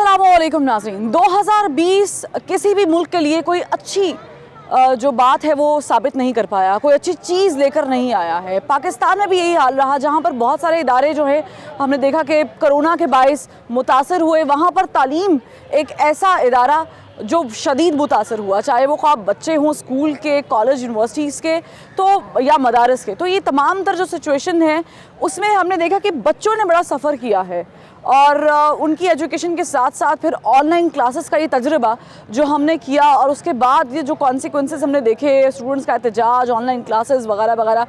अस्सलामुअलैकुम नाज़रीन। 2020 किसी भी मुल्क के लिए कोई अच्छी जो बात है वो साबित नहीं कर पाया, कोई अच्छी चीज़ लेकर नहीं आया है। पाकिस्तान में भी यही हाल रहा, जहाँ पर बहुत सारे इदारे जो हैं हमने देखा कि कोरोना के बाइस मुतासर हुए। वहाँ पर तालीम एक ऐसा इदारा जो शदीद मुतासर हुआ, चाहे वो ख़्वाब बच्चे हों स्कूल के, कॉलेज, यूनिवर्सिटीज़ के तो या मदारस के। तो ये तमाम तर जो सिचुएशन है उसमें हमने देखा कि बच्चों ने बड़ा सफ़र किया है और उनकी एजुकेशन के साथ साथ फिर ऑनलाइन क्लासेस का ये तजुर्बा जो हमने किया और उसके बाद ये जो कॉन्सिक्वेंसेस हमने देखे, स्टूडेंट्स का एहतजाज, ऑनलाइन क्लासेस वगैरह वगैरह,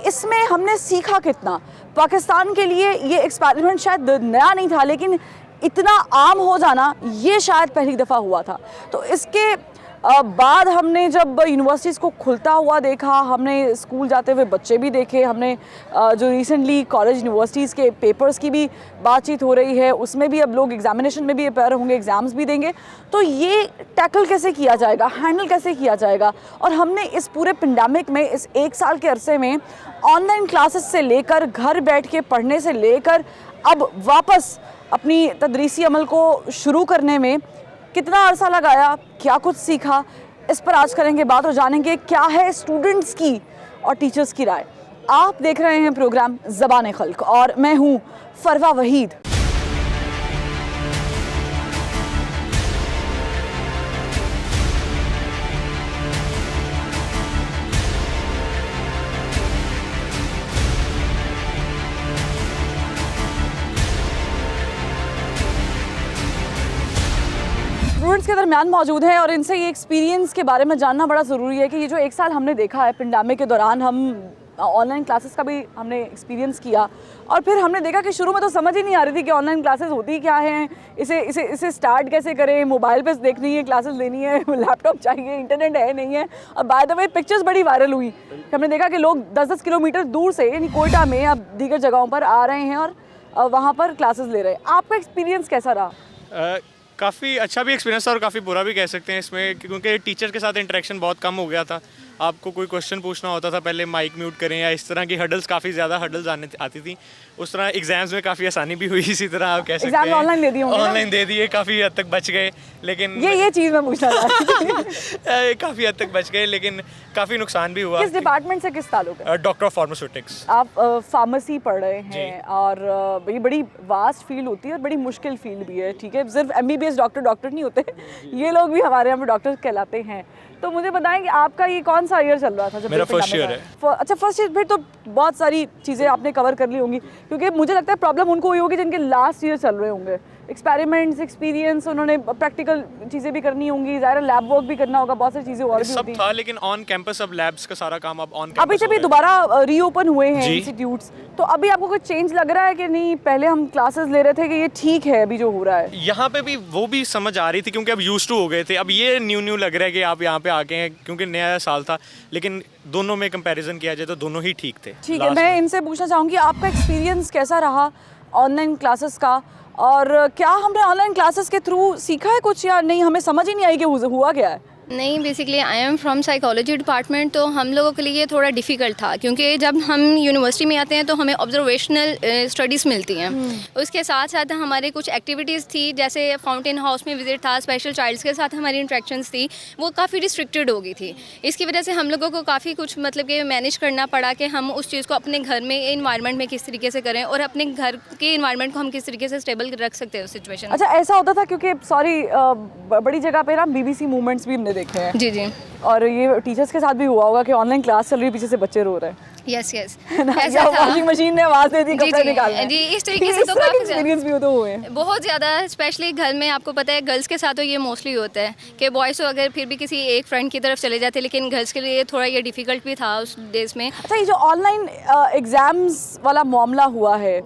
इसमें हमने सीखा कितना। पाकिस्तान के लिए ये एक्सपेरिमेंट शायद नया नहीं था, लेकिन इतना आम हो जाना ये शायद पहली दफ़ा हुआ था। तो इसके बाद हमने जब यूनिवर्सिटीज़ को खुलता हुआ देखा, हमने स्कूल जाते हुए बच्चे भी देखे, हमने जो रिसेंटली कॉलेज यूनिवर्सिटीज़ के पेपर्स की भी बातचीत हो रही है, उसमें भी अब लोग एग्जामिनेशन में भी अपेयर होंगे, एग्ज़ाम्स भी देंगे। तो ये टैकल कैसे किया जाएगा, हैंडल कैसे किया जाएगा। और हमने इस पूरे पेंडेमिक में, इस एक साल के अरसे में ऑनलाइन क्लासेस से लेकर घर बैठ के पढ़ने से लेकर अब वापस अपनी तदरीसी अमल को शुरू करने में कितना अरसा लगाया, क्या कुछ सीखा, इस पर आज करेंगे बात और जानेंगे क्या है स्टूडेंट्स की और टीचर्स की राय। आप देख रहे हैं प्रोग्राम ज़बान खल्क और मैं हूँ फरवा वहीद। स्टूडेंट्स के दरमियान मौजूद हैं और इनसे ये एक्सपीरियंस के बारे में जानना बड़ा ज़रूरी है कि ये जो एक साल हमने देखा है पेंडेमिक के दौरान, हम ऑनलाइन क्लासेस का भी हमने एक्सपीरियंस किया और फिर हमने देखा कि शुरू में तो समझ ही नहीं आ रही थी कि ऑनलाइन क्लासेस होती क्या हैं, इसे स्टार्ट कैसे करें, मोबाइल पे देखनी है, क्लासेस लेनी है, लैपटॉप चाहिए, इंटरनेट है नहीं है। और बाय द वे पिक्चर्स बड़ी वायरल हुई, हमने देखा कि लोग 10-10 किलोमीटर दूर से यानी कोयटा में या दीगर जगहों पर आ रहे हैं और वहाँ पर क्लासेस ले रहे हैं। आपका एक्सपीरियंस कैसा रहा? काफ़ी अच्छा भी एक्सपीरियंस था और काफ़ी बुरा भी कह सकते हैं इसमें, क्योंकि टीचर के साथ इंटरेक्शन बहुत कम हो गया था। आपको कोई क्वेश्चन पूछना होता था पहले माइक म्यूट करें या इस तरह की हडल्स, काफ़ी ज़्यादा हडल्स आती थी। उस तरह एग्जाम्स में काफ़ी आसानी भी हुई, इसी तरह आप कह सकते हैं ऑनलाइन दे दिए होंगे, ऑनलाइन दे दिए, काफ़ी हद तक बच गए। लेकिन ये चीज़ मैं पूछना चाहती काफ़ी हद तक बच गए, लेकिन काफ़ी नुकसान भी हुआ। किस डिपार्टमेंट से किस ताल्लुक है? Doctor of pharmaceutics. आप फार्मेसी पढ़ रहे हैं और ये बड़ी वास्ट फील्ड होती है और बड़ी मुश्किल फील्ड भी है। ठीक है, सिर्फ MBBS डॉक्टर नहीं होते, ये लोग भी हमारे यहाँ पे डॉक्टर कहलाते हैं। तो मुझे बताएं कि आपका ये कौन सा ईयर चल रहा था? जब मेरा फर्स्ट ईयर है। अच्छा, फर्स्ट ईयर। फिर तो बहुत सारी चीज़ें आपने कवर कर ली होंगी, क्योंकि मुझे लगता है प्रॉब्लम उनको हुई होगी जिनके लास्ट ईयर चल रहे होंगे। एक्सपेरिमेंट्स, एक्सपीरियंस, उन्होंने प्रैक्टिकल चीज़ें भी करनी होंगी, ज़ाहिर लैब वर्क भी करना होगा, बहुत सारी चीज़ें और भी होती हैं। सब था, लेकिन ऑन कैंपस अब लैब्स का सारा काम अब ऑन कैंपस। अभी जब ये दोबारा रीओपन हुए हैं इंस्टीट्यूट्स, तो अभी आपको कोई चेंज लग रहा है कि नहीं? पहले हम क्लासेस ले रहे थे कि ये ठीक है अभी जो हो रहा है? यहाँ पे भी वो भी समझ आ रही थी, क्योंकि अब यूज्ड टू हो गए थे। अब ये न्यू लग रहा है कि आप यहाँ पे आके हैं, क्योंकि नया साल था। लेकिन दोनों में कंपैरिजन किया जाए तो दोनों ही ठीक थे। ठीक है, मैं इनसे पूछना चाहूँगी आपका एक्सपीरियंस कैसा रहा ऑनलाइन क्लासेस का, और क्या हमने ऑनलाइन क्लासेस के थ्रू सीखा है कुछ या नहीं? हमें समझ ही नहीं आई कि हुआ क्या है। नहीं, basically I am from psychology department, तो हम लोगों के लिए थोड़ा डिफ़िकल्ट था, क्योंकि जब हम यूनिवर्सिटी में आते हैं तो हमें ऑब्जर्वेशनल स्टडीज़ मिलती हैं। उसके साथ साथ हमारे कुछ एक्टिविटीज़ थी, जैसे फाउंटेन हाउस में विज़िट था, स्पेशल चाइल्ड्स के साथ हमारी इंट्रैक्शंस थी, वो काफ़ी रिस्ट्रिक्टेड हो गई थी। इसकी वजह से हम लोगों को काफ़ी कुछ मतलब कि मैनेज करना पड़ा कि हम उस चीज़ को अपने घर में इन्वायरमेंट में किस तरीके से करें और अपने घर के इन्वायरमेंट को हम किस तरीके से स्टेबल रख सकते हैं उस सिचुएशन। अच्छा, ऐसा होता था क्योंकि बड़ी जगह पे ना BBC मूवमेंट्स भी हमने देखे हैं। जी। और ये टीचर्स के साथ भी हुआ होगा कि ऑनलाइन क्लास चल रही है, पीछे से बच्चे रो रहे हैं। यस ऐसा था। वॉशिंग मशीन ने आवाज़ दे दी, कपड़े निकालने। जी, इस तरीके से तो काफ़ी एक्सपीरियंस भी तो हुए हैं बहुत ज़्यादा, स्पेशली घर में। आपको पता है गर्ल्स के साथ तो ये मोस्टली होता है कि बॉयज़ तो अगर फिर भी किसी एक फ्रेंड की तरफ चले जाते, लेकिन गर्ल्स के लिए थोड़ा ये डिफ़िकल्ट भी था उस डेज़ में। अच्छा, ये जो ऑनलाइन एग्ज़ाम्स वाला मामला हुआ है,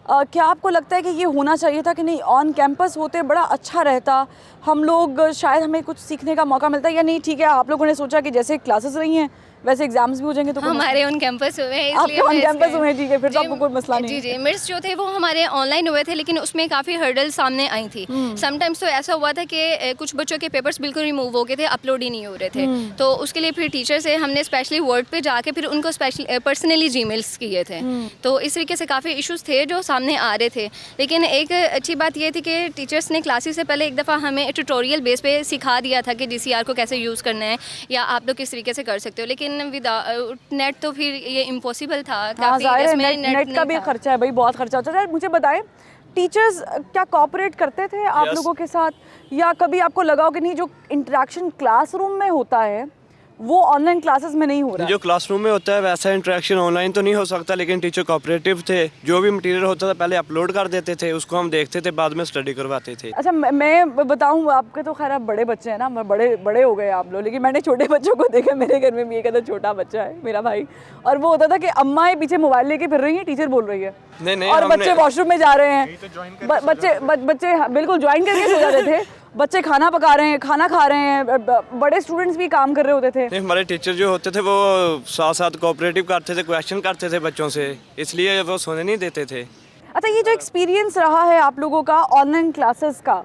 क्या आपको लगता है कि ये होना चाहिए था कि नहीं? ऑन कैंपस होते बड़ा अच्छा रहता, हम लोग शायद हमें कुछ सीखने का मौका मिलता है, या नहीं ठीक है आप लोगों ने सोचा कि जैसे क्लासेस रही हैं वैसे एग्जाम्स भी हो जाएंगे तो कोई हमारे ऑन कैंपस हुए हैं, आपके इसलिए ऑन मैं कैंपस इसके- हुए हैं, ठीक है, फिर तो जी, आपको कोई मसला नहीं जी है। जी मिड्स जो थे वो हमारे ऑनलाइन हुए थे, लेकिन उसमें काफ़ी हर्डल सामने आई थी। समटाइम्स तो ऐसा हुआ था कि कुछ बच्चों के पेपर्स बिल्कुल रिमूव हो गए थे, अपलोड ही नहीं हो रहे थे। तो उसके लिए फिर टीचर से हमने स्पेशली वर्ड पे जाके फिर उनको स्पेशली पर्सनली जीमेल्स किए थे। तो इस तरीके से काफ़ी इश्यूज थे जो सामने आ रहे थे। लेकिन एक अच्छी बात ये थी कि टीचर्स ने क्लासेस से पहले एक दफ़ा हमें ट्यूटोरियल बेस पे सिखा दिया था कि DCR को कैसे यूज़ करना है या आप लोग किस तरीके से कर सकते हो। लेकिन विदाउट नेट तो फिर ये इम्पॉसिबल था। हाँ काफ़ी जाहिर है, इसमें नेट का नहीं भी था। खर्चा है भाई, बहुत खर्चा होता है। मुझे बताएं, टीचर्स क्या कोऑपरेट करते थे आप Yes. लोगों के साथ, या कभी आपको लगा हो कि नहीं जो इंटरेक्शन क्लासरूम में होता है वो ऑनलाइन क्लासेस में नहीं हो रहा? जो क्लासरूम में होता है वैसा इंटरेक्शन ऑनलाइन तो नहीं हो सकता, लेकिन टीचर कोऑपरेटिव थे। जो भी मटेरियल होता था पहले अपलोड कर देते थे, उसको हम देखते थे, बाद में स्टडी करवाते थे। अच्छा मैं बताऊं, आपके तो खैर आप बड़े बच्चे हैं ना, बड़े बड़े हो गए आप लोग, लेकिन मैंने छोटे बच्चों को देखा। मेरे घर में भी एक अदर छोटा बच्चा है, मेरा भाई, और वो होता था कि अम्मा पीछे मोबाइल लेके फिर रही है, टीचर बोल रही है, नहीं, और हमने- बच्चे वॉशरूम में जा रहे हैं, बच्चे बिल्कुल ज्वाइन करके सो जाते थे, बच्चे खाना पका रहे हैं, खाना खा रहे हैं, बड़े स्टूडेंट्स भी काम कर रहे होते थे। नहीं, हमारे टीचर जो होते थे वो साथ साथ कोऑपरेटिव करते थे, क्वेश्चन करते थे बच्चों से, इसलिए वो सोने नहीं देते थे। अच्छा, ये जो एक्सपीरियंस रहा है आप लोगों का ऑनलाइन क्लासेस का,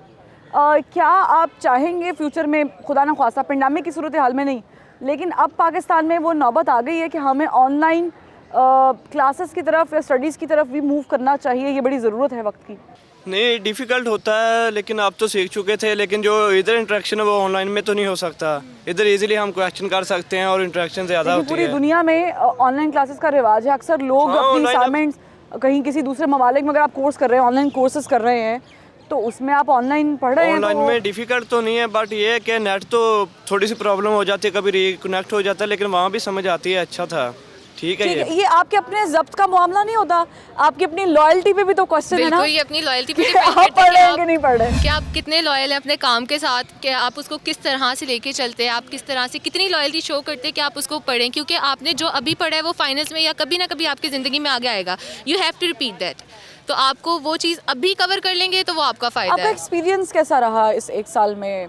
क्या आप चाहेंगे फ्यूचर में, खुदा ना ख्वास्ता पेंडेमिक की सूरत हाल में नहीं, लेकिन अब पाकिस्तान में वो नौबत आ गई है कि हमें ऑनलाइन क्लासेस की तरफ या स्टडीज़ की तरफ भी मूव करना चाहिए, ये बड़ी ज़रूरत है वक्त की? नहीं, डिफ़िकल्ट होता है, लेकिन आप तो सीख चुके थे। लेकिन जो इधर इंटरेक्शन है वो ऑनलाइन में तो नहीं हो सकता। इधर इजीली हम क्वेश्चन कर सकते हैं और इंटरेक्शन ज़्यादा लेकिन होती पूरी है। दुनिया में ऑनलाइन क्लासेस का रिवाज है। अक्सर लोग हाँ, अपनी online असाइनमेंट्स कहीं किसी दूसरे ममालिक में अगर आप कोर्स कर रहे हैं, ऑनलाइन कोर्सेज कर रहे हैं, तो उसमें आप ऑनलाइन पढ़ रहे हैं ऑनलाइन तो में डिफ़िकल्ट तो नहीं है, बट ये है कि नेट तो थोड़ी सी प्रॉब्लम हो जाती है, कभी रिकनेक्ट हो जाता है, लेकिन वहाँ भी समझ आती है, अच्छा था, ठीक है ठीक ये। है। ये आपके अपने जब्त का मामला नहीं होता, आपकी अपनी लॉयल्टी पे भी तो क्वेश्चन है ना, बिल्कुल, ये अपनी लॉयल्टी पे कि डिपेंड आप करता पढ़ है रहे हैं कि नहीं पढ़ रहे हैं। कि आप कितने लॉयल हैं अपने काम के साथ, कि आप उसको किस तरह से लेके चलते हैं, आप किस तरह से कितनी लॉयल्टी शो करते हैं कि आप उसको पढ़ें, क्योंकि आपने जो अभी पढ़ा है वो फाइनल्स में या कभी ना कभी आपकी ज़िंदगी में आगे आएगा। You have to repeat that. तो आपको वो चीज़ अभी कवर कर लेंगे तो वो आपका फ़ायदा आपका है। एक्सपीरियंस कैसा रहा इस एक साल में,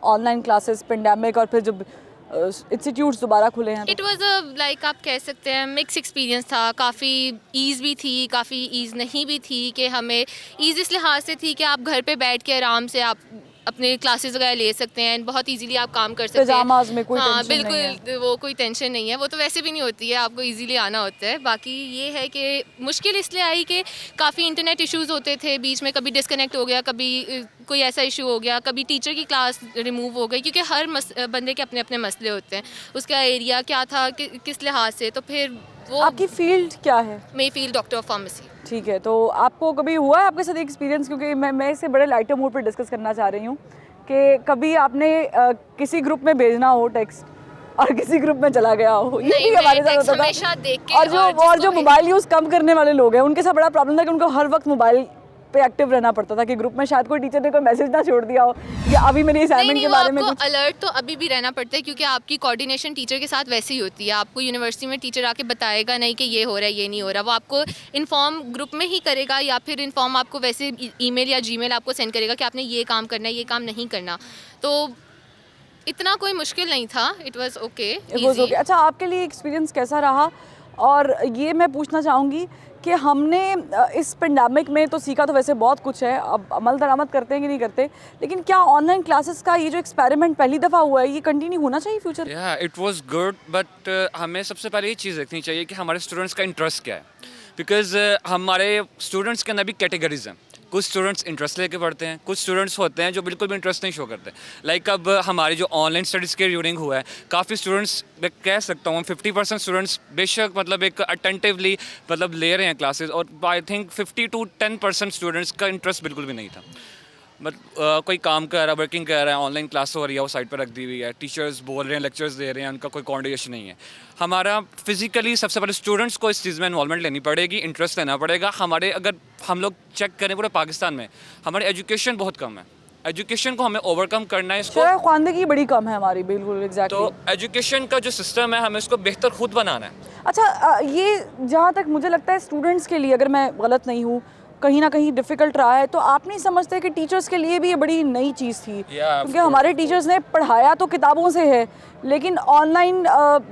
ऑनलाइन क्लासेस, पेंडेमिक, और फिर जब इंस्टीट्यूट्स दोबारा खुले हैं तो? इट वॉज़ अ लाइक आप कह सकते हैं मिक्स एक्सपीरियंस था। काफ़ी ईज़ भी थी, काफ़ी ईज़ नहीं भी थी। कि हमें ईज़ इस लिहाज से थी कि आप घर पे बैठ के आराम से आप अपने क्लासेस वगैरह ले सकते हैं, बहुत इजीली आप काम कर सकते हैं। पिजामाज में कोई हाँ टेंशन नहीं बिल्कुल, वो कोई टेंशन नहीं है, वो तो वैसे भी नहीं होती है, आपको इजीली आना होता है। बाकी ये है कि मुश्किल इसलिए आई कि काफ़ी इंटरनेट इश्यूज़ होते थे बीच में, कभी डिस्कनेक्ट हो गया, कभी कोई ऐसा इशू हो गया, कभी टीचर की क्लास रिमूव हो गई, क्योंकि हर बंदे के अपने अपने मसले होते हैं, उसका एरिया क्या था किस लिहाज से। तो फिर वो आपकी फील्ड क्या है? मे फील्ड डॉक्टर ऑफ फार्मेसी। ठीक है, तो आपको कभी हुआ है आपके साथ एक्सपीरियंस, क्योंकि मैं इसे बड़े लाइटर मूड पर डिस्कस करना चाह रही हूँ, कि कभी आपने किसी ग्रुप में भेजना हो टेक्स्ट और किसी ग्रुप में चला गया हो, ये नहीं, भी हमारे मैं साथ text होता हमेशा था। देख के और और जो जिसको मोबाइल यूज़ कम करने वाले लोग हैं, उनके साथ बड़ा प्रॉब्लम था कि उनको हर वक्त मोबाइल पे एक्टिव रहना पड़ता था, कि ग्रुप में शायद कोई टीचर ने कोई मैसेज ना छोड़ दिया हो या अभी मेरी असाइनमेंट के वो बारे में आपको कुछ। अलर्ट तो अभी भी रहना पड़ता है, क्योंकि आपकी कोऑर्डिनेशन टीचर के साथ वैसे ही होती है। आपको यूनिवर्सिटी में टीचर आके बताएगा नहीं कि ये हो रहा है, ये नहीं हो रहा, वो आपको इन्फॉर्म ग्रुप में ही करेगा, या फिर इन्फॉर्म आपको वैसे ईमेल या जीमेल आपको सेंड करेगा कि आपने ये काम करना है, ये काम नहीं करना। तो इतना कोई मुश्किल नहीं था, इट वाज ओके, ओके। अच्छा, आपके लिए एक्सपीरियंस कैसा रहा? और ये मैं पूछना चाहूँगी कि हमने इस पेंडेमिक में तो सीखा तो वैसे बहुत कुछ है, अब अमल दरामद करते हैं कि नहीं करते, लेकिन क्या ऑनलाइन क्लासेस का ये जो एक्सपेरिमेंट पहली दफ़ा हुआ है, ये कंटिन्यू होना चाहिए फ्यूचर? या इट वाज गुड, बट हमें सबसे पहले ये चीज़ देखनी चाहिए कि हमारे स्टूडेंट्स का इंटरेस्ट क्या है, बिकॉज हमारे स्टूडेंट्स के अंदर भी कैटेगरीज हैं। कुछ स्टूडेंट्स इंटरेस्ट लेके पढ़ते हैं, कुछ स्टूडेंट्स होते हैं जो बिल्कुल भी इंटरेस्ट नहीं शो करते। लाइक अब हमारी जो ऑनलाइन स्टडीज़ के ड्यूरिंग हुआ है, काफ़ी स्टूडेंट्स, मैं कह सकता हूँ 50% स्टूडेंट्स बेशक मतलब एक अटेंटिवली मतलब ले रहे हैं क्लासेस, और आई थिंक 50 to 10% स्टूडेंट्स का इंटरेस्ट बिल्कुल भी नहीं था। बट कोई काम कर रहा है, वर्किंग कर रहा है, ऑनलाइन क्लास हो रही है, वो साइड पर रख दी हुई है, टीचर्स बोल रहे हैं, लेक्चर्स दे रहे हैं, उनका कोई कॉन्वर्सेशन नहीं है। हमारा फिजिकली सबसे पहले स्टूडेंट्स को इस चीज़ में इन्वॉल्वमेंट लेनी पड़ेगी, इंटरेस्ट लेना पड़ेगा। हमारे अगर हम लोग चेक करें पूरे पाकिस्तान में हमारी एजुकेशन बहुत कम है, एजुकेशन को हमें ओवरकम करना है इसको। शरह ख्वानदगी बड़ी कम है हमारी, बिल्कुल एग्जैक्टली। तो एजुकेशन का जो सिस्टम है हमें इसको बेहतर खुद बनाना है। अच्छा, ये जहाँ तक मुझे लगता है स्टूडेंट्स के लिए, अगर मैं गलत नहीं हूँ, कहीं ना कहीं डिफ़िकल्ट रहा है, तो आप नहीं समझते कि टीचर्स के लिए भी ये बड़ी नई चीज़ थी? क्योंकि हमारे टीचर्स ने पढ़ाया तो किताबों से है, लेकिन ऑनलाइन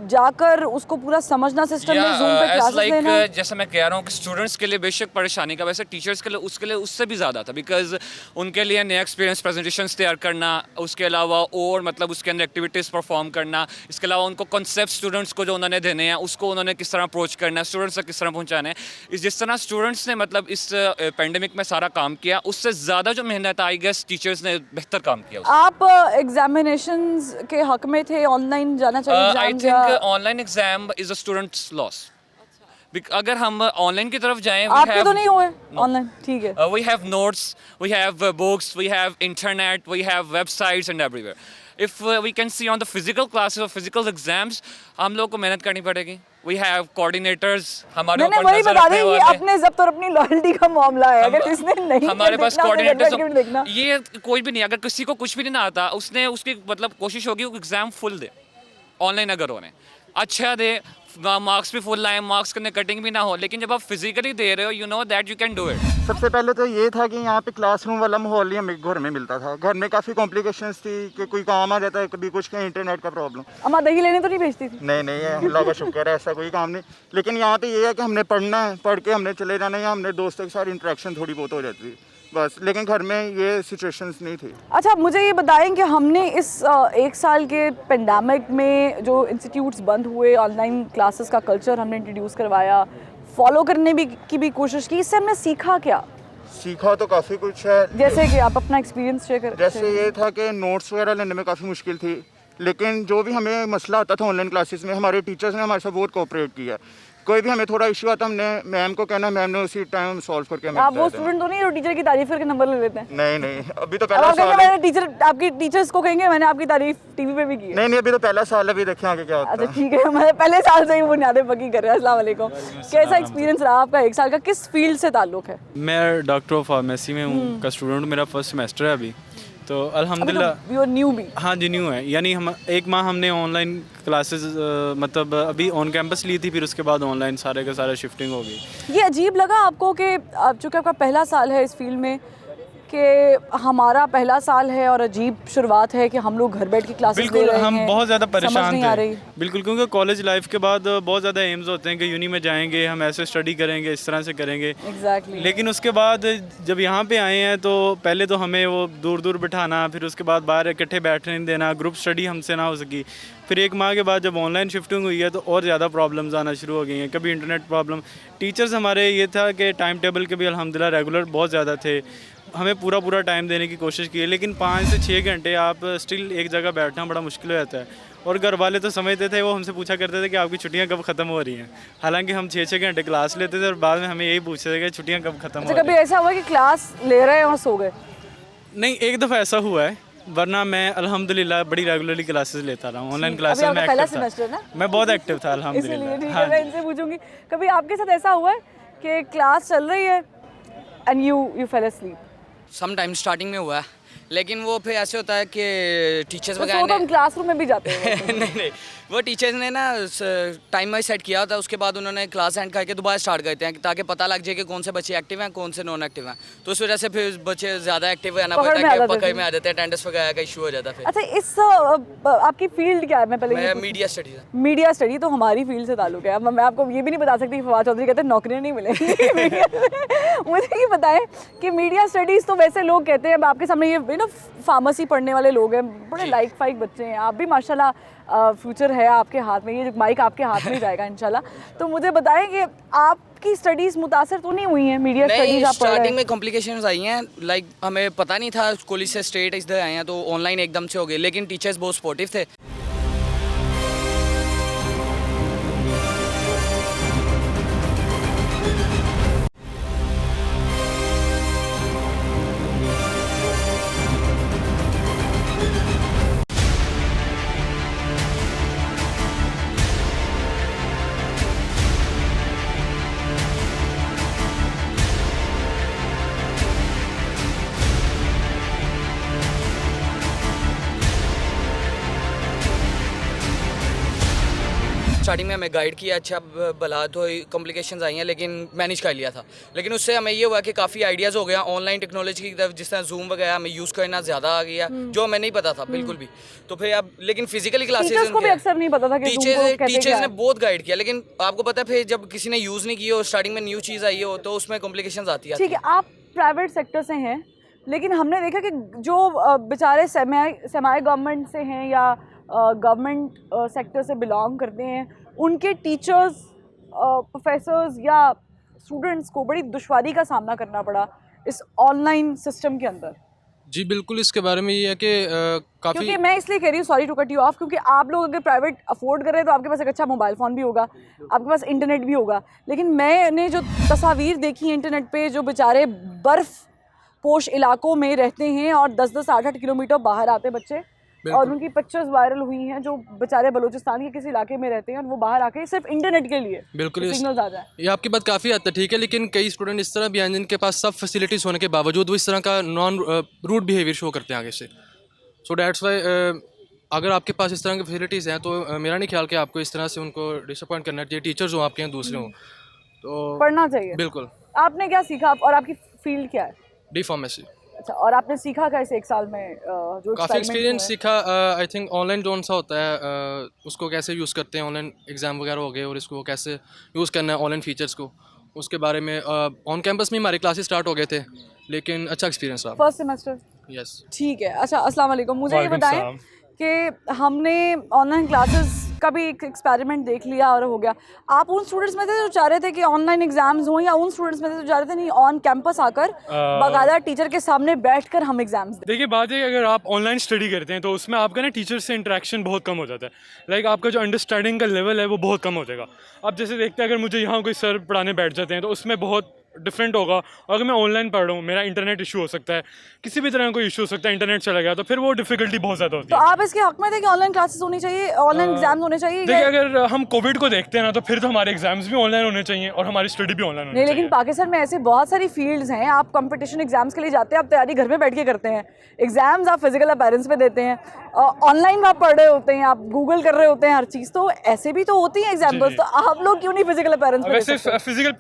जाकर उसको पूरा समझना, सिस्टम में जूम पे क्लासेस लेना। जैसा मैं कह रहा हूँ कि स्टूडेंट्स के लिए बेशक परेशानी का, वैसे टीचर्स के लिए उससे भी ज़्यादा था, बिकॉज उनके लिए नया एक्सपीरियंस, प्रेजेंटेशंस तैयार करना, उसके अलावा और मतलब उसके अंदर एक्टिविटीज़ परफॉर्म करना, इसके अलावा उनको कॉन्सेप्ट स्टूडेंट्स को जो उन्होंने देने हैं उसको उन्होंने किस तरह अप्रोच करना है, स्टूडेंट्स तक किस तरह पहुँचाना है। जिस तरह स्टूडेंट्स ने मतलब इस पेंडेमिक में सारा काम किया, उससे ज़्यादा जो मेहनत आई गेस टीचर्स ने बेहतर काम किया। आप एग्जामिनेशंस के हक में थे, ऑनलाइन जाना चाहिए आई exam think online exam is a students loss. अगर हम ऑनलाइन की तरफ जाएं, आपके तो नहीं हुए ऑनलाइन, ठीक है। we have notes, we have books, we have internet, we have websites and everywhere. If we can see on the physical classes or physical exams, हम लोग को मेहनत करनी पड़ेगी. We have coordinators, हमारे मैंने ऊपर वही नजर बता रखने दें, ये वाले. अपने जब्त और अपनी लॉयल्टी का मामला है। अगर इसने नहीं हमारे पास देखना, तो कोऑर्डिनेटर्स देखना। ये कोई भी नहीं, अगर किसी को कुछ भी नहीं आता, उसने उसकी मतलब कोशिश होगी वो एग्जाम फुल दे, ऑनलाइन अगर होने अच्छा दे, मार्क्स भी फुल लाए, मार्क्स करने कटिंग भी ना हो, लेकिन जब आप फिजिकली दे रहे हो, you know that you can do it. सबसे पहले तो ये था कि यहाँ पे क्लासरूम वाला माहौल नहीं हमें घर में मिलता था। घर में काफ़ी कॉम्प्लिकेशंस थी कि कोई काम आ जाता है, कभी कुछ का इंटरनेट का प्रॉब्लम। अम्मा दही लेने तो नहीं भेजती थी? नहीं अल्लाह का शुक्र है, ऐसा कोई काम नहीं। लेकिन यहाँ पे ये है कि हमने पढ़ना है, पढ़ के हमने चले जाना है, या हमने दोस्तों के साथ इंटरेक्शन थोड़ी बहुत हो जाती थी बस, लेकिन घर में ये सिचुएशंस नहीं थी। अच्छा, मुझे ये बताएं कि हमने इस एक साल के पेंडेमिक में जो इंस्टीट्यूट्स बंद हुए, ऑनलाइन क्लासेस का कल्चर हमने इंट्रोड्यूस करवाया, फॉलो करने की भी कोशिश की, इससे हमने सीखा क्या? सीखा तो काफ़ी कुछ है। जैसे कि आप अपना एक्सपीरियंस शेयर करें। जैसे ये था कि नोट्स वगैरह लेने में काफ़ी मुश्किल थी, लेकिन जो भी हमें मसला आता था ऑनलाइन क्लासेस में, हमारे टीचर्स ने हमारे साथ बहुत कोऑपरेट किया। कोई भी हमें थोड़ा इशू आता, हमने मैम को कहना, मैम ने उसी टाइम सॉल्व करके हमें आप वो बता देना। स्टूडेंट तो नहीं जो टीचर की तारीफ करके नंबर ले लेते हैं? नहीं अभी तो अब पहला आप कहेंगे साल है। मैंने टीचर, आपकी टीचर्स को कहेंगे मैंने आपकी तारीफ टीवी पे भी की है। नहीं अभी तो पहला साल है, अभी देखें आगे क्या होता अच्छा है। ठीक है, मैं पहले साल से ही बुनियादें पक्की कर रहे हैं। अस्सलाम वालेकुम। कैसा एक्सपीरियंस रहा आपका एक साल का? किस फील्ड से ताल्लुक है? मैं डॉक्टर ऑफ फार्मेसी में हूँ का स्टूडेंट, मेरा फर्स्ट सेमेस्टर है अभी, तो अल्हम्दुलिल्लाह। यू आर न्यू भी? हाँ जी, न्यू है, यानी हम एक माह हमने ऑनलाइन क्लासेस मतलब अभी ऑन कैंपस ली थी, फिर उसके बाद ऑनलाइन सारे का सारा शिफ्टिंग हो गई। ये अजीब लगा आपको कि चूँकि आपका पहला साल है इस फील्ड में, कि हमारा पहला साल है और अजीब शुरुआत है कि हम लोग घर बैठ के क्लासेस ले बिल्कुल, रहे हैं, हम बहुत ज़्यादा समझ परेशान नहीं आ रही। थे बिल्कुल, क्योंकि कॉलेज लाइफ के बाद बहुत ज़्यादा एम्स होते हैं कि यूनी में जाएंगे, हम ऐसे स्टडी करेंगे, इस तरह से करेंगे। एग्जैक्टली। लेकिन उसके बाद जब यहाँ पे आए हैं तो पहले तो हमें वो दूर दूर बिठाना, फिर उसके बाद बाहर इकट्ठे बैठने नहीं देना, ग्रुप स्टडी हमसे ना हो सकी। फिर एक माह के बाद जब ऑनलाइन शिफ्टिंग हुई है तो और ज़्यादा प्रॉब्लम्स आना शुरू हो गई हैं। कभी इंटरनेट प्रॉब्लम, टीचर्स हमारे ये था कि टाइम टेबल के भी अल्हम्दुलिल्लाह रेगुलर बहुत ज़्यादा थे, हमें पूरा टाइम देने की कोशिश की है, लेकिन 5 से 6 घंटे आप स्टिल एक जगह बैठना बड़ा मुश्किल हो जाता है। और घर वाले तो समझते थे, वो हमसे पूछा करते थे कि आपकी छुट्टियां कब ख़त्म हो रही हैं, हालांकि हम 6-6 घंटे क्लास लेते थे और बाद में हमें यही पूछते थे कि छुट्टियां कब ख़त्म हो अच्छा, रही कभी हैं। ऐसा हुआ कि क्लास ले रहे हैं और सो गए? नहीं, एक दफ़ा ऐसा हुआ है, वरना मैं अल्हम्दुलिल्लाह बड़ी रेगुलरली क्लासेस लेता रहा हूँ। ऑनलाइन क्लासेस अभी में आपका पहला एक्टिव सेमेस्टर था, है ना? मैं बहुत एक्टिव था इसलिए अल्हम्दुलिल्लाह। ठीक हाँ है, मैं जी। इनसे पूछूंगी, कभी आपके साथ ऐसा हुआ है कि क्लास चल रही है and you fell asleep? Some time starting में हुआ है, लेकिन वो फिर ऐसे होता है कि टीचर्स तो वगैरह तो हम क्लासरूम में भी जाते हैं। नहीं, वो टीचर्स ने ना टाइम में सेट किया होता है, उसके बाद उन्होंने क्लास एंड करके दोबारा स्टार्ट करते हैं ताकि पता लग जाए कि कौन से बच्चे एक्टिव हैं, कौन से नॉन एक्टिव हैं। तो उस वजह से फिर बच्चे ज़्यादा एक्टिव रहना पकड़ पड़ता में है आ कि जाते पकड़ हैं। में आ जाते हैं, अटेंडेंस वगैरह का इशू हो जाता है फिर। अच्छा, इस आपकी फील्ड क्या है? मैं पहले मैं मीडिया स्टडीज़ है। मीडिया स्टडी तो हमारी फील्ड से ताल्लुक है। अब मैं आपको ये भी नहीं बता सकती, फवाद चौधरी कहते हैं नौकरियां नहीं मिलेंगी। मुझे ये बताएं कि मीडिया स्टडीज़ तो वैसे लोग कहते हैं, अब आपके सामने ये ना फार्मेसी पढ़ने वाले लोग हैं, बड़े लाइक फाइक बच्चे हैं, आप भी माशाल्लाह फ्यूचर है आपके हाथ में, ये जो माइक आपके हाथ में जाएगा इंशाल्लाह। तो मुझे बताएं कि आपकी स्टडीज़ मुतासर तो नहीं हुई हैं? मीडिया स्टडीज़ आप पढ़ रहे स्टार्टिंग हैं? में कॉम्प्लिकेशंस आई हैं, लाइक हमें पता नहीं था, कॉलेज से स्ट्रेट इधर आए हैं तो ऑनलाइन एकदम से हो गए, लेकिन टीचर्स बहुत सपोर्टिव थे। स्टार्टिंग में हमें गाइड किया, अच्छा भला तो कॉम्प्लिकेशंस आई हैं लेकिन मैनेज कर लिया था। लेकिन उससे हमें ये हुआ कि काफ़ी आइडियाज़ हो गया ऑनलाइन टेक्नोलॉजी की तरफ, जिस तरह जूम वगैरह हमें यूज़ करना ज़्यादा आ गया, जो हमें नहीं पता था बिल्कुल भी। तो फिर अब लेकिन फिजिकली क्लासेस टीचर्स को भी अक्सर नहीं पता था कि Zoom को कहते क्या टीचर्स है। ने बहुत गाइड किया, लेकिन आपको पता है फिर जब किसी ने यूज़ नहीं किया और स्टार्टिंग में न्यू चीज़ आई हो तो उसमें कॉम्प्लिकेशंस आती है। ठीक है, आप प्राइवेट सेक्टर से हैं, लेकिन हमने देखा कि जो बेचारे सेमी गवर्नमेंट से हैं या गवर्नमेंट सेक्टर से बिलोंग करते हैं, उनके टीचर्स, प्रोफेसर्स या स्टूडेंट्स को बड़ी दुश्वारी का सामना करना पड़ा इस ऑनलाइन सिस्टम के अंदर। जी बिल्कुल, इसके बारे में ये है कि काफ़ी क्योंकि मैं इसलिए कह रही हूँ, sorry to cut you off, क्योंकि आप लोग अगर प्राइवेट अफोर्ड कर रहे हैं तो आपके पास एक अच्छा मोबाइल फ़ोन भी होगा, आपके पास इंटरनेट भी होगा। लेकिन मैंने जो तस्वीर देखी है इंटरनेट पे, जो बेचारे बर्फ़ पोश इलाकों में रहते हैं और 10-10, 8-8 किलोमीटर बाहर आते बच्चे, और उनकी पिक्चर्स वायरल हुई हैं, जो बेचारे बलूचिस्तान के किसी इलाके में रहते हैं और वो बाहर आके सिर्फ इंटरनेट के लिए बिल्कुल सिग्नल्स आ जाए। ये आपकी बात काफ़ी हद तक ठीक है, लेकिन कई स्टूडेंट इस तरह भी हैं जिनके पास सब फैसिलिटीज़ होने के बावजूद वो इस तरह का नॉन रूड बिहेवियर शो करते हैं आगे से। सो डैट्स वाई अगर आपके पास इस तरह की फैसिलिटीज़ हैं तो मेरा नहीं ख्याल कि आपको इस तरह से उनको डिसअपॉइंट करना चाहिए, टीचर्स हो आपके यहाँ दूसरे हों तो पढ़ना चाहिए। बिल्कुल। आपने क्या सीखा और आपकी फील्ड क्या है? D pharmacy. अच्छा, और आपने सीखा कैसे एक साल में जो काफ़ी एक्सपीरियंस सीखा। आई थिंक ऑनलाइन जोन सा होता है, उसको कैसे यूज़ करते हैं, ऑनलाइन एग्ज़ाम वगैरह हो गए और इसको कैसे यूज़ करना है ऑनलाइन फीचर्स को, उसके बारे में ऑन कैंपस में हमारे क्लासेस स्टार्ट हो गए थे, लेकिन अच्छा एक्सपीरियंस रहा। First semester? यस। ठीक है। अच्छा, अस्सलाम वालेकुम। मुझे ये बताएं कि हमने ऑनलाइन क्लासेस का भी एक एक्सपेरिमेंट देख लिया और हो गया। आप उन स्टूडेंट्स में थे जो चाह रहे थे कि ऑनलाइन एग्जाम्स हों, या उन स्टूडेंट्स में थे जो चाह रहे थे नहीं ऑन कैंपस आकर बाकायदा टीचर के सामने बैठकर हम एग्जाम्स दें? देखिए, बात है कि अगर आप ऑनलाइन स्टडी करते हैं तो उसमें आपका ना टीचर से इंटरेक्शन बहुत कम हो जाता है। लाइक आपका जो अंडरस्टैंडिंग का लेवल है वो बहुत कम हो जाएगा। आप जैसे देखते हैं, अगर मुझे यहाँ कोई सर पढ़ाने बैठ जाते हैं तो उसमें बहुत डिफरेंट होगा। और अगर मैं ऑनलाइन पढ़ रहा हूँ, मेरा इंटरनेट इशू हो सकता है, किसी भी तरह का कोई इशू हो सकता है, इंटरनेट चला गया तो फिर वो डिफिकल्टी बहुत ज़्यादा होती तो है। आप इसके हक में थे कि ऑनलाइन क्लासेस होनी चाहिए, ऑनलाइन एग्जाम्स होने चाहिए? देखिए, अगर हम कोविड को देखते हैं ना तो फिर तो हमारे एग्जाम्स भी ऑनलाइन होने चाहिए और हमारी स्टडी भी ऑनलाइन होनी नहीं, चाहिए। लेकिन पाकिस्तान में ऐसे बहुत सारी फील्ड्स हैं, आप कंपटीशन एग्जाम्स के लिए जाते हैं, आप तैयारी घर में बैठ के करते हैं, एग्जाम्स आप फिजिकल अपीयरेंस पे देते हैं, ऑनलाइन आप पढ़ रहे होते हैं, आप गूगल कर रहे होते हैं हर चीज़, तो ऐसे भी तो होती हैं एग्जाम्पल्स। तो आप लोग क्यों नहीं फिजिकल अपीयरेंस पे? वैसे फिजिकल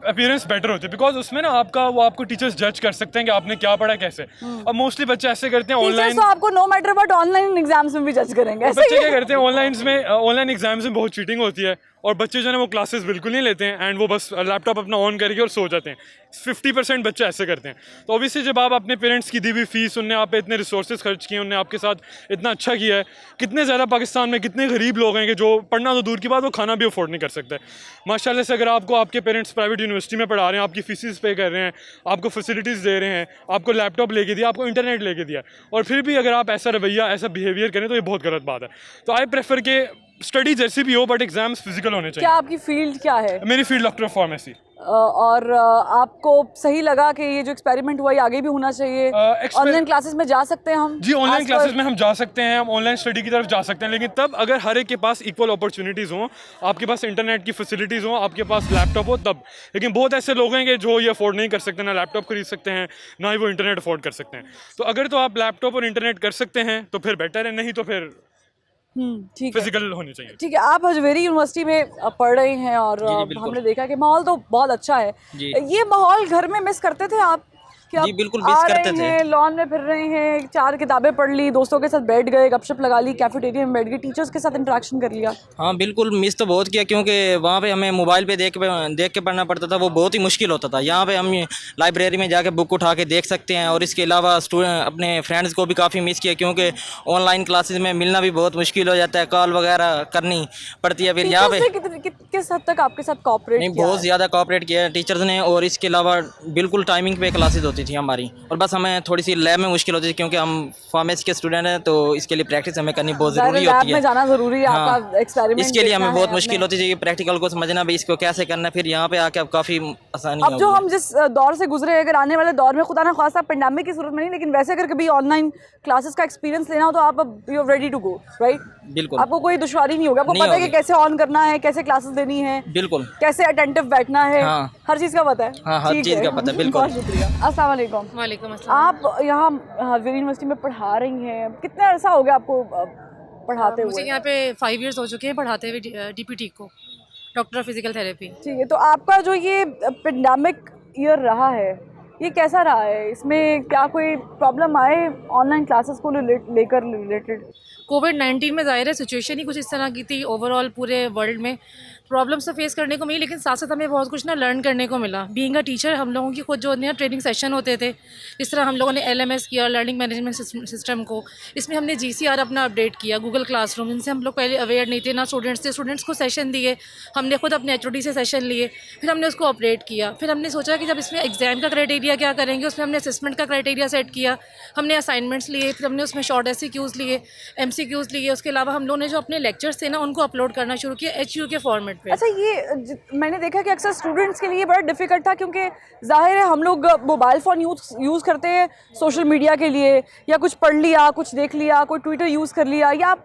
अपीयरेंस बेटर होती है, बिकॉज उसमें ना आपको टीचर्स जज कर सकते हैं कि आपने क्या पढ़ा कैसे। और मोस्टली बच्चे ऐसे करते हैं ऑनलाइन, तो आपको no matter what online exams में भी जज करेंगे। बच्चे क्या करते हैं ऑनलाइन एग्जाम्स में बहुत चीटिंग होती है और बच्चे जो है वो क्लासेस बिल्कुल नहीं लेते हैं एंड वो बस लैपटॉप अपना ऑन करके और सो जाते हैं। 50% बच्चे ऐसे करते हैं। तो ऑब्वियसली जब आप अपने पेरेंट्स की दी हुई फीस, उनने आप पे इतने रिसोर्सेज खर्च किए, उनने आपके साथ इतना अच्छा किया है, कितने ज़्यादा पाकिस्तान में कितने गरीब लोग हैं कि जो पढ़ना तो दूर की बात, वो खाना भी अफोर्ड नहीं कर सकते। माशाल्लाह से अगर आपको आपके पेरेंट्स प्राइवेट यूनिवर्सिटी में पढ़ा रहे हैं, आपकी फीसिस पे कर रहे हैं, आपको फैसिलिटीज़ दे रहे हैं, आपको लैपटॉप लेके दिया, आपको इंटरनेट लेके दिया, और फिर भी अगर आप ऐसा रवैया, ऐसा बिहेवियर करें तो ये बहुत गलत बात है। तो आई प्रेफर के स्टडी जैसी भी हो बट एग्जाम्स फिजिकल होने चाहिए। क्या आपकी फील्ड क्या है? मेरी फील्ड डॉक्टर ऑफ फार्मेसी। और आपको सही लगा कि ये जो एक्सपेरिमेंट हुआ ये आगे भी होना चाहिए? ऑनलाइन क्लासेस में जा सकते हैं हम? जी, ऑनलाइन क्लासेस में हम जा सकते हैं, हम ऑनलाइन स्टडी की तरफ जा सकते हैं, लेकिन तब अगर हर एक के पास इक्वल अपॉर्चुनिटीज़ हों, आपके पास इंटरनेट की फैसिलिटीज़ हों, आपके पास लैपटॉप हो तब। लेकिन बहुत ऐसे लोग हैं कि जो ये अफोर्ड नहीं कर सकते, ना लैपटॉप खरीद सकते हैं, ना ही वो इंटरनेट अफोर्ड कर सकते हैं। तो अगर तो आप लैपटॉप और इंटरनेट कर सकते हैं तो फिर बेटर है, नहीं तो फिर ठीक है, फिजिकल होनी चाहिए। ठीक है। आप हजवेरी यूनिवर्सिटी में पढ़ रहे हैं और हमने देखा कि माहौल तो बहुत अच्छा है। ये माहौल घर में मिस करते थे आप? जी बिल्कुल मिस करते थे। लॉन में फिर रहे हैं, 4 किताबें पढ़ ली, दोस्तों के साथ बैठ गए, गपशप लगा ली, कैफेटेरिया में बैठ गए, टीचर्स के साथ इंटरेक्शन कर लिया। हाँ बिल्कुल मिस तो बहुत किया, क्योंकि वहाँ पे हमें मोबाइल पे देख के पढ़ना पड़ता था, वो बहुत ही मुश्किल होता था। यहाँ पे हम लाइब्रेरी में जाके बुक उठा के देख सकते हैं, और इसके अलावा अपने फ्रेंड्स को भी काफ़ी मिस किया, क्योंकि ऑनलाइन क्लासेस में मिलना भी बहुत मुश्किल हो जाता है, कॉल वगैरह करनी पड़ती है। फिर यहाँ पे किस हद तक आपके साथ कोऑपरेट नहीं, बहुत ज़्यादा कोऑपरेट किया है टीचर्स ने, और इसके अलावा बिल्कुल टाइमिंग पे क्लासेस होती थी हमारी, और बस हमें थोड़ी सी लैब में मुश्किल होती थी क्योंकि हम फार्मेसी के स्टूडेंट हैं, तो इसके लिए प्रैक्टिस हमें करनी बहुत ज़रूरी होती है। में जाना ज़रूरी है, हाँ, आपका एक्सपेरिमेंट इसके लिए हमें बहुत मुश्किल होती थी प्रैक्टिकल को समझना भी, इसको कैसे करना। फिर यहाँ पे आके अब काफ़ी आसानी अब जो हम जिस दौर से गुजरे, अगर आने वाले दौर में खुदा ना खासा पेंडेमिक की सूरत में नहीं, लेकिन वैसे अगर कभी ऑनलाइन क्लासेस का एक्सपीरियंस लेना हो तो आप अब you are ready to go, right? बिल्कुल, आपको कोई दुश्वारी नहीं होगी, आपको पता है कि कैसे ऑन करना है, कैसे क्लासेस देनी है, बिल्कुल कैसे अटेंटिव बैठना है, हर चीज़ का पता है। हाँ, हर चीज़ का पता है, बिल्कुल। बहुत शुक्रिया। अस्सलाम वालेकुम। वालेकुम अस्सलाम। आप यहाँ यूनिवर्सिटी में पढ़ा रही हैं, कितना अर्सा हो गया आपको पढ़ाते मुझे हुए? यहाँ पे 5 इयर्स हो चुके हैं पढ़ाते हुए DPT को, डॉक्टर ऑफ फिजिकल थेरेपी। ठीक है, तो आपका जो ये पेंडेमिक ईयर रहा है, ये कैसा रहा है? इसमें क्या कोई प्रॉब्लम आए ऑनलाइन क्लासेस को लेकर रिलेटेड? कोविड-19 में ज़ाहिर है सिचुएशन ही कुछ इस तरह की थी ओवरऑल पूरे वर्ल्ड में, प्रॉब्लम्स तो फेस करने को मिली, लेकिन साथ साथ हमें बहुत कुछ ना लर्न करने को मिला। बीइंग अ टीचर हम लोगों की खुद जो नया ट्रेनिंग सेशन होते थे, इस तरह हम लोगों ने LMS किया, लर्निंग मैनेजमेंट सिस्टम को, इसमें हमने GCR अपना अपडेट किया, गूगल क्लासरूम, जिनसे हम लोग पहले अवेयर नहीं थे, ना स्टूडेंट्स थे, स्टूडेंट्स को सेशन दिए, हमने खुद अपने HOD से सेशन लिए, फिर हमने उसको अपडेट किया। फिर हमने सोचा कि जब इसमें एग्ज़ाम का क्राइटेरिया क्या करेंगे, उसमें हमने असेसमेंट का क्राइटेरिया सेट किया, हमने असाइनमेंट्स लिए, फिर हमने उसमें शॉर्ट SCQs लिए, MCQs लिए, उसके अलावा हम लोगों ने जो अपने लेक्चर्स थे ना उनको अपलोड करना शुरू किया HU के फॉर्मेट पे। अच्छा, ये मैंने देखा कि अक्सर स्टूडेंट्स के लिए बड़ा डिफ़िकल्ट था, क्योंकि जाहिर है हम लोग मोबाइल फ़ोन यूज़ करते हैं सोशल मीडिया के लिए, या कुछ पढ़ लिया, कुछ देख लिया, कोई ट्विटर यूज़ कर लिया, या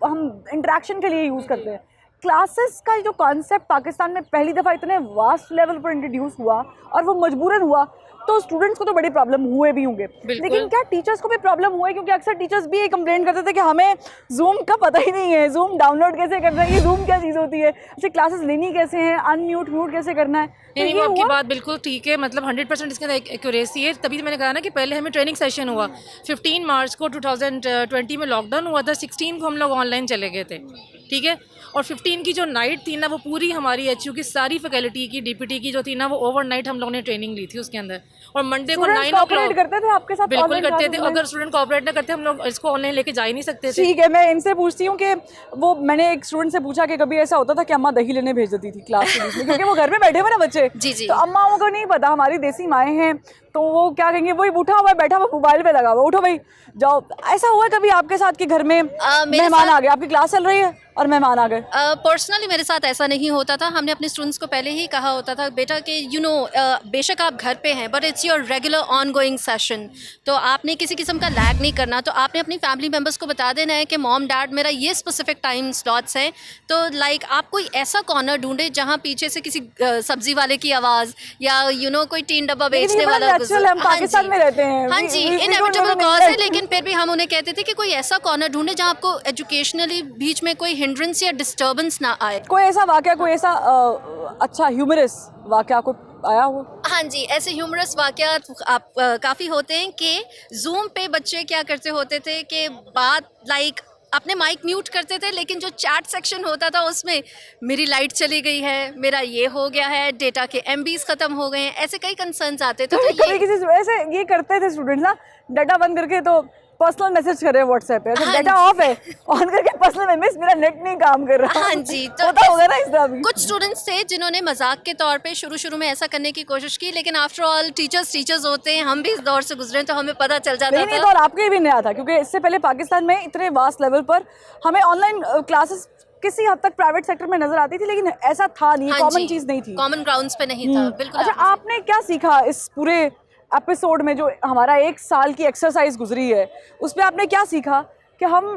हम इंटरेक्शन के लिए यूज़ करते हैं। क्लासेस का जो कॉन्सेप्ट पाकिस्तान में पहली दफ़ा इतने वास्ट लेवल पर इंट्रोड्यूस हुआ और वो मजबूरन हुआ, तो स्टूडेंट्स को तो बड़ी प्रॉब्लम हुए भी होंगे, लेकिन क्या टीचर्स को भी प्रॉब्लम हुआ है? क्योंकि अक्सर टीचर्स भी ये कंप्लेन करते थे कि हमें जूम का पता ही नहीं है, जूम डाउनलोड कैसे करना है, ये जूम क्या चीज़ होती है, अच्छा क्लासेस लेनी कैसे हैं, अनम्यूट म्यूट कैसे करना है। नहीं, वो आपकी बात बिल्कुल ठीक है, मतलब 100% इसके अंदर एक्यूरेसी है। तभी तो मैंने कहा ना कि पहले हमें ट्रेनिंग सेशन हुआ, 15 मार्च को 2020 में लॉकडाउन हुआ था, 16 को हम लोग ऑनलाइन चले गए थे, ठीक है। और 15 की जो नाइट थी ना, वो पूरी हमारी HU की सारी फैकल्टी की DPT की जो थी ना, वो ओवरनाइट हम लोगों ने ट्रेनिंग ली थी उसके अंदर। और मंडे को 9 o'clock करते थे आपके साथ? बिल्कुल करते थे, अगर स्टूडेंट कोऑपरेट ना करते हम लोग इसको ऑनलाइन लेके जा ही नहीं सकते थे। ठीक है, मैं इनसे पूछती हूँ कि वो मैंने एक स्टूडेंट से पूछा कि कभी ऐसा होता था कि अम्मा दही लेने भेज देती थी क्लास के बीच में, क्योंकि वो घर में बैठे हुए ना बच्चे, जी। तो अम्माओं को नहीं पता, हमारी देसी माएँ हैं, तो वो क्या कहेंगे, वही उठा हुआ है, बैठा हुआ मोबाइल पे लगा हुआ, उठो भाई जाओ। ऐसा हुआ कभी आपके साथ कि घर में मेहमान आ गए, आपकी क्लास चल रही है और मेहमान आ गए? पर्सनली मेरे साथ ऐसा नहीं होता था। हमने अपने स्टूडेंट्स को पहले ही कहा होता था, बेटा कि बेशक आप घर पे हैं, but it's your regular on going session, तो आपने किसी किस्म का लैग नहीं करना। तो आपने अपनी फैमिली मेम्बर्स को बता देना है कि मॉम डैड मेरा ये स्पेसिफिक टाइम स्लॉट्स हैं, तो लाइक आप कोई ऐसा कॉर्नर ढूंढे जहाँ पीछे से किसी सब्जी वाले की आवाज़ या कोई टीन डब्बा बेचने वाला, हम पाकिस्तान में रहते हैं, हाँ जी, इनएविटेबल कॉज है, लेकिन फिर भी हम उन्हें कहते थे कि कोई ऐसा कॉर्नर ढूंढे जहाँ आपको एजुकेशनली बीच में कोई हिंड्रेंस या डिस्टर्बेंस ना आए। कोई ऐसा वाकया, कोई ऐसा अच्छा ह्यूमरस वाकया कोई आया हो? हाँ जी, ऐसे ह्यूमरस वाकयात आप काफ़ी होते हैं कि जूम पे बच्चे क्या करते होते थे कि बात लाइक अपने माइक म्यूट करते थे, लेकिन जो चैट सेक्शन होता था उसमें मेरी लाइट चली गई है, मेरा ये हो गया है, डेटा के MBs ख़त्म हो गए हैं, ऐसे कई कंसर्न्स आते थे। तो कभी किसी ऐसे ये करते थे स्टूडेंट्स ना, डाटा बंद करके तो पर्सनल मैसेज कर रहे हैं व्हाट्सएप पे, हाँ डाटा ऑफ है, ऑन करके पर्सनल में मिस मेरा नेट नहीं काम कर रहा। हाँ जी, तो होता होगा ना इस तरह भी। कुछ स्टूडेंट्स थे जिन्होंने मजाक के तौर पे शुरू में ऐसा करने की कोशिश की, लेकिन आफ्टर ऑल टीचर्स होते हैं, हम भी इस दौर से गुजरे तो हमें पता चल जाता था। नहीं, तो आपके भी नया था, क्योंकि इससे पहले पाकिस्तान में इतने वास्ट लेवल पर हमें ऑनलाइन क्लासेस किसी हद तक प्राइवेट सेक्टर में नजर आती थी, लेकिन ऐसा था नहीं, कॉमन चीज़ नहीं थी, कॉमन ग्राउंड्स पे नहीं था। बिल्कुल। अच्छा, आपने क्या सीखा इस पूरे एपिसोड में, जो हमारा 1 साल की एक्सरसाइज गुजरी है, उसमें आपने क्या सीखा कि हम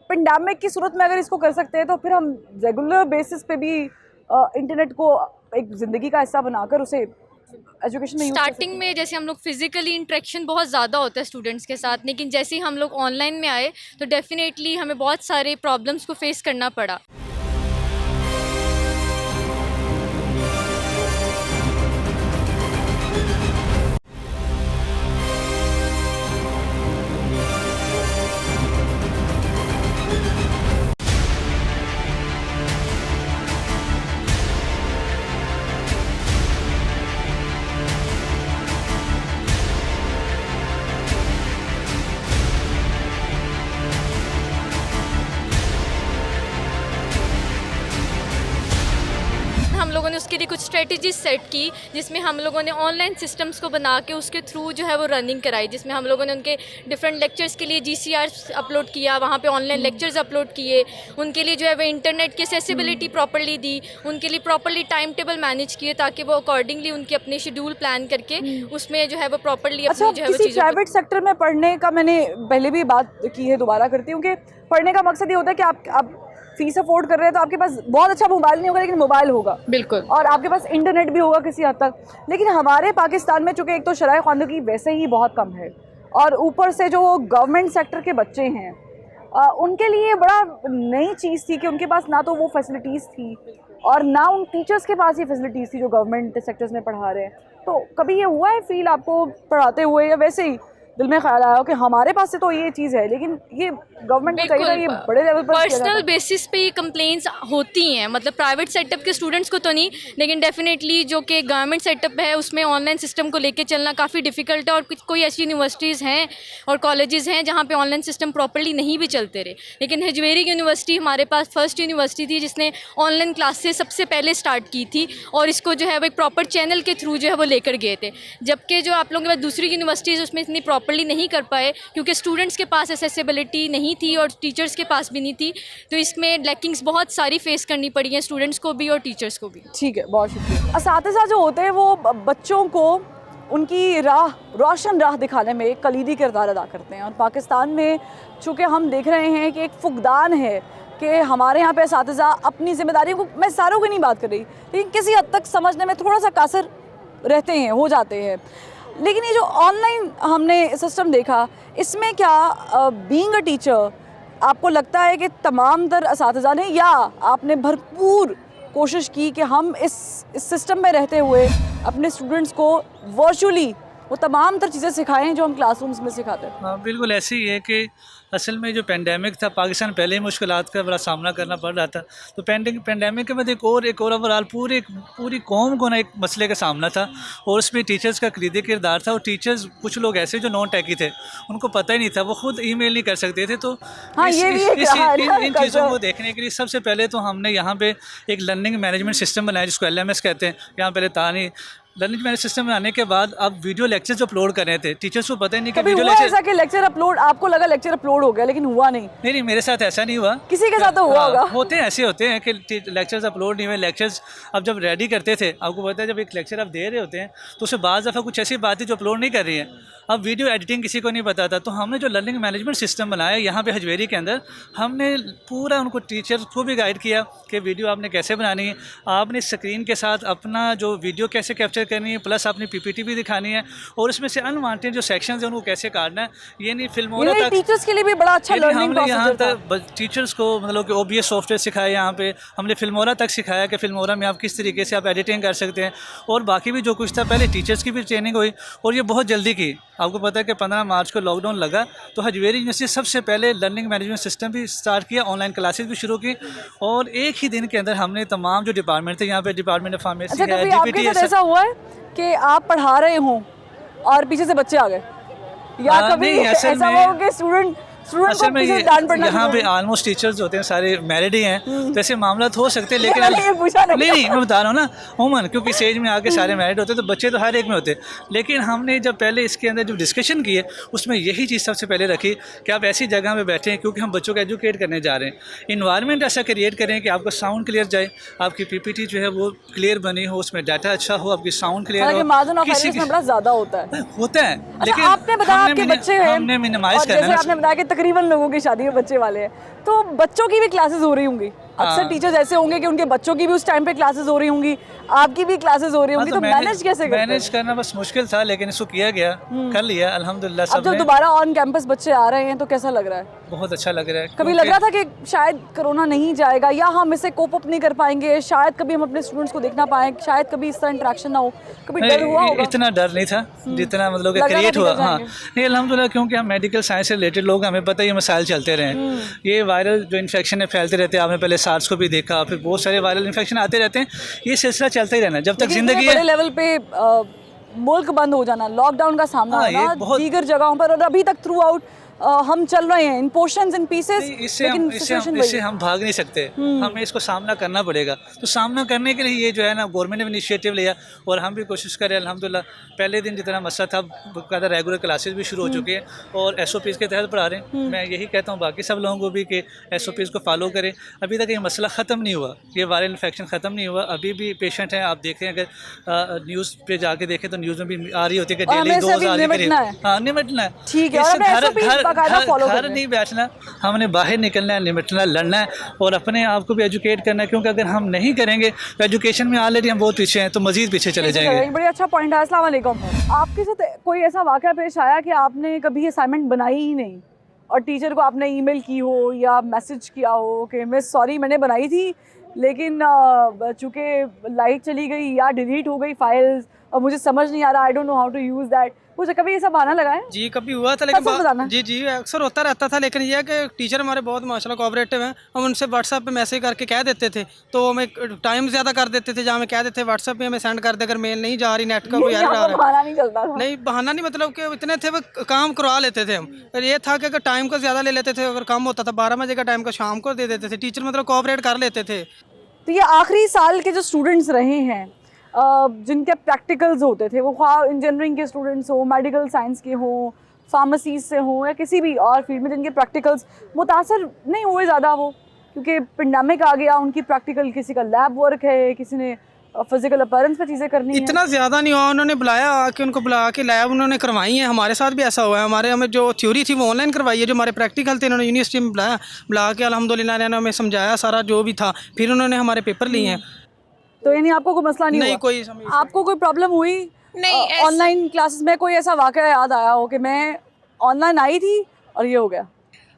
पेंडेमिक की सूरत में अगर इसको कर सकते हैं, तो फिर हम रेगुलर बेसिस पे भी इंटरनेट को एक ज़िंदगी का हिस्सा बनाकर उसे एजुकेशन में स्टार्टिंग में जैसे हम लोग फिजिकली इंटरेक्शन बहुत ज़्यादा होता है स्टूडेंट्स के साथ, लेकिन जैसे ही हम लोग ऑनलाइन में आए तो डेफिनेटली हमें बहुत सारे प्रॉब्लम्स को फेस करना पड़ा। हम लोगों ने उसके लिए कुछ स्ट्रेटजीज सेट की, जिसमें हम लोगों ने ऑनलाइन सिस्टम्स को बना के उसके थ्रू जो है वो रनिंग कराई, जिसमें हम लोगों ने उनके डिफरेंट लेक्चर्स के लिए GCR अपलोड किया, वहाँ पे ऑनलाइन लेक्चर्स अपलोड किए, उनके लिए जो है वो इंटरनेट की एक्सेसिबिलिटी प्रॉपर्ली दी, उनके लिए प्रॉपर्ली टाइम टेबल मैनेज किए, ताकि वो अकॉर्डिंगली उनके अपने शेड्यूल प्लान करके उसमें जो है वो प्रॉपर्ली अपनी जो है वो चीज़ें। प्राइवेट सेक्टर में पढ़ने का मैंने पहले भी बात की है, दोबारा करती हूँ कि पढ़ने का मकसद ये होता है कि आप फीस अफोर्ड कर रहे हैं, तो आपके पास बहुत अच्छा मोबाइल नहीं होगा, लेकिन मोबाइल होगा बिल्कुल, और आपके पास इंटरनेट भी होगा किसी हद तक। लेकिन हमारे पाकिस्तान में चूँकि एक तो शराय ख़वानगी वैसे ही बहुत कम है, और ऊपर से जो गवर्नमेंट सेक्टर के बच्चे हैं उनके लिए बड़ा नई चीज़ थी कि उनके पास ना तो वो फैसिलिटीज़ थी और ना उन टीचर्स के पास ये फैसिलिटीज़ थी जो गवर्नमेंट सेक्टर्स में पढ़ा रहे हैं। तो कभी ये हुआ है फील आपको पढ़ाते हुए, या वैसे ही दिल में ख्याल आया कि हमारे पास से तो ये चीज़ है लेकिन ये गवर्नमेंट को चाहिए था ये बड़े लेवल पर पर्सनल बेसिस पे ये कंप्लेंट्स होती हैं, मतलब प्राइवेट सेटअप के स्टूडेंट्स को तो नहीं, लेकिन डेफिनेटली जो कि गवर्नमेंट सेटअप है उसमें ऑनलाइन सिस्टम को लेके चलना काफ़ी डिफिकल्ट है। और कोई ऐसी यूनिवर्सिटीज़ हैं और कॉलेजेस हैं जहाँ पे ऑनलाइन सिस्टम प्रॉपर्ली नहीं भी चलते रहे। लेकिन हजवेरी यूनिवर्सिटी हमारे पास फर्स्ट यूनिवर्सिटी थी जिसने ऑनलाइन क्लासेस सबसे पहले स्टार्ट की थी और इसको जो है वो एक प्रॉपर चैनल के थ्रू जो है वो लेकर गए थे। जबकि जो आप लोगों के पास दूसरी यूनिवर्सिटीज़ उसमें इतनी प्रॉपर्ली नहीं कर पाए क्योंकि स्टूडेंट्स के पास एक्सेसिबिलिटी नहीं थी और टीचर्स के पास भी नहीं थी। तो इसमें लैकिंग्स बहुत सारी फेस करनी पड़ी हैं स्टूडेंट्स को भी और टीचर्स को भी। ठीक है, बहुत शुक्रिया। असातिज़ा जो होते हैं वो बच्चों को उनकी रोशन राह दिखाने में एक कलीदी किरदार अदा करते हैं और पाकिस्तान में चूँकि हम देख रहे हैं कि एक फुकदान है कि हमारे यहाँ पे असातिज़ा अपनी जिम्मेदारियों को, मैं सारों की नहीं बात कर रही, लेकिन किसी हद तक समझने में थोड़ा सा कासर रहते हैं, हो जाते हैं। लेकिन ये जो ऑनलाइन हमने सिस्टम देखा, इसमें क्या बीइंग अ टीचर आपको लगता है कि तमाम तर असातिज़ा ने, या आपने भरपूर कोशिश की कि हम इस सिस्टम में रहते हुए अपने स्टूडेंट्स को वर्चुअली वो तमाम तर चीज़ें सिखाएं जो हम क्लासरूम्स में सिखाते हैं? हाँ, बिल्कुल ऐसे ही है कि असल में जो पेंडेमिक था, पाकिस्तान पहले ही मुश्किलात का बड़ा सामना करना पड़ रहा था। तो पेंडेमिक के बाद एक और ओवरऑल पूरी कौम को ना एक मसले का सामना था और उसमें टीचर्स का कलीदी किरदार था। और टीचर्स कुछ लोग ऐसे जो नॉन टेकी थे, उनको पता ही नहीं था, वो खुद ईमेल नहीं कर सकते थे। तो हाँ, इन चीज़ों को देखने के लिए सबसे पहले तो हमने यहाँ पे एक लर्निंग मैनेजमेंट सिस्टम बनाया जिसको LMS कहते हैं। यहाँ पहले तानी लर्निंग मैनेजमेंट सिस्टम बनाने के बाद अब वीडियो लेक्चर्स अपलोड कर रहे थे। टीचर्स को पता ही नहीं कि वीडियो लेक्चर, ऐसा कि लेक्चर अपलोड, आपको लगा लेक्चर अपलोड हो गया लेकिन हुआ नहीं? मेरे साथ ऐसा नहीं हुआ, किसी के साथ तो हुआ होगा। होते हैं, ऐसे होते हैं कि लेक्चर्स अपलोड नहीं हुए। लेक्चर्स अब जब रेडी करते थे, आपको पता है जब एक लेक्चर आप दे रहे होते हैं तो उससे बाज़ दफ़ा कुछ ऐसी बातें जो अपलोड नहीं कर रही हैं। अब वीडियो एडिटिंग किसी को नहीं पता था, तो हमने जो लर्निंग मैनेजमेंट सिस्टम बनाया यहाँ पे हजवेरी के अंदर, हमने पूरा उनको टीचर को भी गाइड किया कि वीडियो आपने कैसे बनानी है, आपने स्क्रीन के साथ अपना जो वीडियो कैसे कैप्चर करनी है, प्लस आपने PPT भी दिखानी है और उसमें से अनवांटेड जो सेक्शंस हैं उनको कैसे काटना है। ये नहीं फिल्मोरा तक टीचर्स के लिए भी बड़ा अच्छा लर्निंग प्रोसेस यहाँ तक टीचर्स को मतलब कि OBS सॉफ्टवेयर सिखाया, यहाँ पे हमने फिल्मोरा तक सिखाया कि फिल्मोरा में आप किस तरीके से आप एडिटिंग कर सकते हैं। और बाकी भी जो कुछ था, पहले टीचर्स की भी ट्रेनिंग हुई और ये बहुत जल्दी की। आपको पता है कि 15 मार्च को लॉकडाउन लगा तो हजवेरी यूनिवर्सिटी सबसे पहले लर्निंग मैनेजमेंट सिस्टम भी स्टार्ट किया, ऑनलाइन क्लासेस भी शुरू की और एक ही दिन के अंदर हमने तमाम जो डिपार्टमेंट थे, यहाँ पे डिपार्टमेंट ऑफ फार्मेसी है, DPT है। ऐसा हुआ है कि आप पढ़ा रहे हों और पीछे से बच्चे आ गए, या कभी ऐसा हुआ कि स्टूडेंट असल में यहाँ पे ऑलमोस्ट टीचर्स होते हैं सारे मैरिड ही हैं, तो ऐसे मामला हो सकते हैं। लेकिन नहीं मैं बता रहा हूँ ना उमन, क्योंकि स्टेज में आके सारे मैरिड होते हैं तो बच्चे तो हर एक में होते हैं। लेकिन हमने जब पहले इसके अंदर जो डिस्कशन की है उसमें यही चीज़ सबसे पहले रखी कि आप ऐसी जगह में बैठे हैं क्योंकि हम बच्चों को एजुकेट करने जा रहे हैं। इन्वायरमेंट ऐसा क्रिएट करें कि आपका साउंड क्लियर जाए, आपकी PPT जो है वो क्लियर बनी हो, उसमें डाटा अच्छा हो, आपकी साउंड क्लियर हो। किसी में बड़ा ज़्यादा होता है लेकिन आपने बताया आपके बच्चे हैं, हमने मिनिमाइज करना, आपने बताया कि तकरीबन लोगों की शादी में बच्चे वाले हैं, तो बच्चों की भी क्लासेस हो रही होंगी। अक्सर टीचर्स ऐसे होंगे कि उनके बच्चों की भी उस टाइम पे क्लासेस हो रही होंगी, आपकी भी क्लासेस हो रही होंगी, तो मैनेज कैसे करते हैं? मैनेज करना बस मुश्किल था, लेकिन इसको किया गया, कर लिया अल्हम्दुलिल्लाह। अब जब दोबारा ऑन कैंपस बच्चे आ रहे हैं तो कैसा लग रहा है? बहुत अच्छा लग रहा है। कभी लग रहा था कि शायद कोरोना नहीं जाएगा या हम इसे कोप अप नहीं कर पाएंगे, शायद कभी हम अपने स्टूडेंट्स को देखना पाएं, शायद कभी इस तरह इंटरेक्शन ना हो, कभी डर हुआ होगा? इतना डर नहीं था जितना मतलब कि क्रिएट हुआ। हाँ नहीं अल्हम्दुलिल्लाह, क्योंकि हम मेडिकल साइंस से रिलेटेड लोग, हमें पता है ये मसाइल चलते रहे, ये वायरल जो इन्फेक्शन है फैलते रहते हैं। आपने पहले SARS को भी देखा, फिर बहुत सारे वायरल इन्फेक्शन आते रहते हैं, ये सिलसिला चलता ही रहना जब तक जिंदगी है। बड़े लेवल पे मुल्क बंद हो जाना, लॉकडाउन का सामना होना दीगर जगहों पर, और अभी तक थ्रू आउट हम चल रहे हैं इन पोर्शंस इन पीसेस, लेकिन इससे हम भाग नहीं सकते, हमें इसको सामना करना पड़ेगा। तो सामना करने के लिए ये जो है ना गवर्नमेंट ने इनिशिएटिव लिया और हम भी कोशिश करें अल्हम्दुलिल्लाह। पहले दिन जितना मसला था बकायदा रेगुलर क्लासेस भी शुरू हो चुके हैं और SOPs के तहत पढ़ा रहे हैं। मैं यही कहता हूँ बाकी सब लोगों को भी कि SOPs को फॉलो करें। अभी तक ये मसला ख़त्म नहीं हुआ, ये वायरल इन्फेक्शन ख़त्म नहीं हुआ, अभी भी पेशेंट हैं। आप देखें अगर न्यूज़ पे जाके देखें तो न्यूज़ में भी आ रही होती है कि डेली 2000 के करीब। हाँ निपटना है, ठीक है, घर नहीं बैठना, हमने बाहर निकलना है, निपटना, लड़ना है और अपने आप को भी एजुकेट करना है, क्योंकि अगर हम नहीं करेंगे तो एजुकेशन में ऑलरेडी हम बहुत पीछे हैं तो मजीद पीछे चले जाएंगे। बड़ी अच्छा पॉइंट है। अस्सलाम वालेकुम। आपके साथ कोई ऐसा वाक़या पेश आया कि आपने कभी असाइनमेंट बनाई ही नहीं और टीचर को आपने ईमेल की हो या मैसेज किया हो कि मिस सॉरी मैंने बनाई थी लेकिन चूँकि लाइट चली गई या डिलीट हो गई फाइल्स और मुझे समझ नहीं आ रहा, I don't know how to use that, मुझे कभी ऐसा बहाना लगा है? जी कभी हुआ था, सच सच बताना। लेकिन जी जी अक्सर होता रहता था, लेकिन यह है कि टीचर हमारे बहुत माशाल्लाह कोऑपरेटिव हैं। हम उनसे व्हाट्सएप पे मैसेज करके कह देते थे तो हमें टाइम ज़्यादा कर देते थे, जहाँ हमें कह देते व्हाट्सएप पे हमें सेंड कर दे अगर मेल नहीं जा रही, नेट का कोई एरर आ रहा है। बहाना नहीं चलता था। नहीं बहाना नहीं, मतलब कि इतने थे वो काम करवा लेते थे हम। और ये था कि अगर टाइम को ज़्यादा ले लेते थे, अगर कम होता था 12 बजे का टाइम को शाम को दे देते थे, टीचर मतलब कोऑपरेट कर लेते थे। तो ये आखिरी साल के जो स्टूडेंट्स रहे हैं जिनके प्रैक्टिकल्स होते थे, वो ख्वाह इंजीनियरिंग के स्टूडेंट्स हो, मेडिकल साइंस के हों, फार्मेसी से हों या किसी भी और फील्ड में, जिनके प्रैक्टिकल्स मुतासर नहीं हुए ज़्यादा वो, क्योंकि पेंडेमिक आ गया, उनकी प्रैक्टिकल किसी का लैब वर्क है, किसी ने फिजिकल अपीयरेंस पे चीज़ें करनी है। इतना ज़्यादा नहीं हुआ, उन्होंने बुलाया आके, उनको बुला के लैब उन्होंने करवाई है। हमारे साथ भी ऐसा हुआ है, हमें जो थ्योरी थी वो ऑनलाइन करवाई है, जो हमारे प्रैक्टिकल थे उन्होंने यूनिवर्सिटी में बुला के अल्हम्दुलिल्लाह इन्होंने हमें समझाया सारा जो भी था, फिर उन्होंने हमारे पेपर लिए हैं। तो यानी आपको कोई मसला नहीं हुआ? कोई आपको कोई प्रॉब्लम हुई नहीं, ऑनलाइन क्लासेस में? कोई ऐसा वाकया याद आया हो कि मैं ऑनलाइन आई थी और ये हो गया?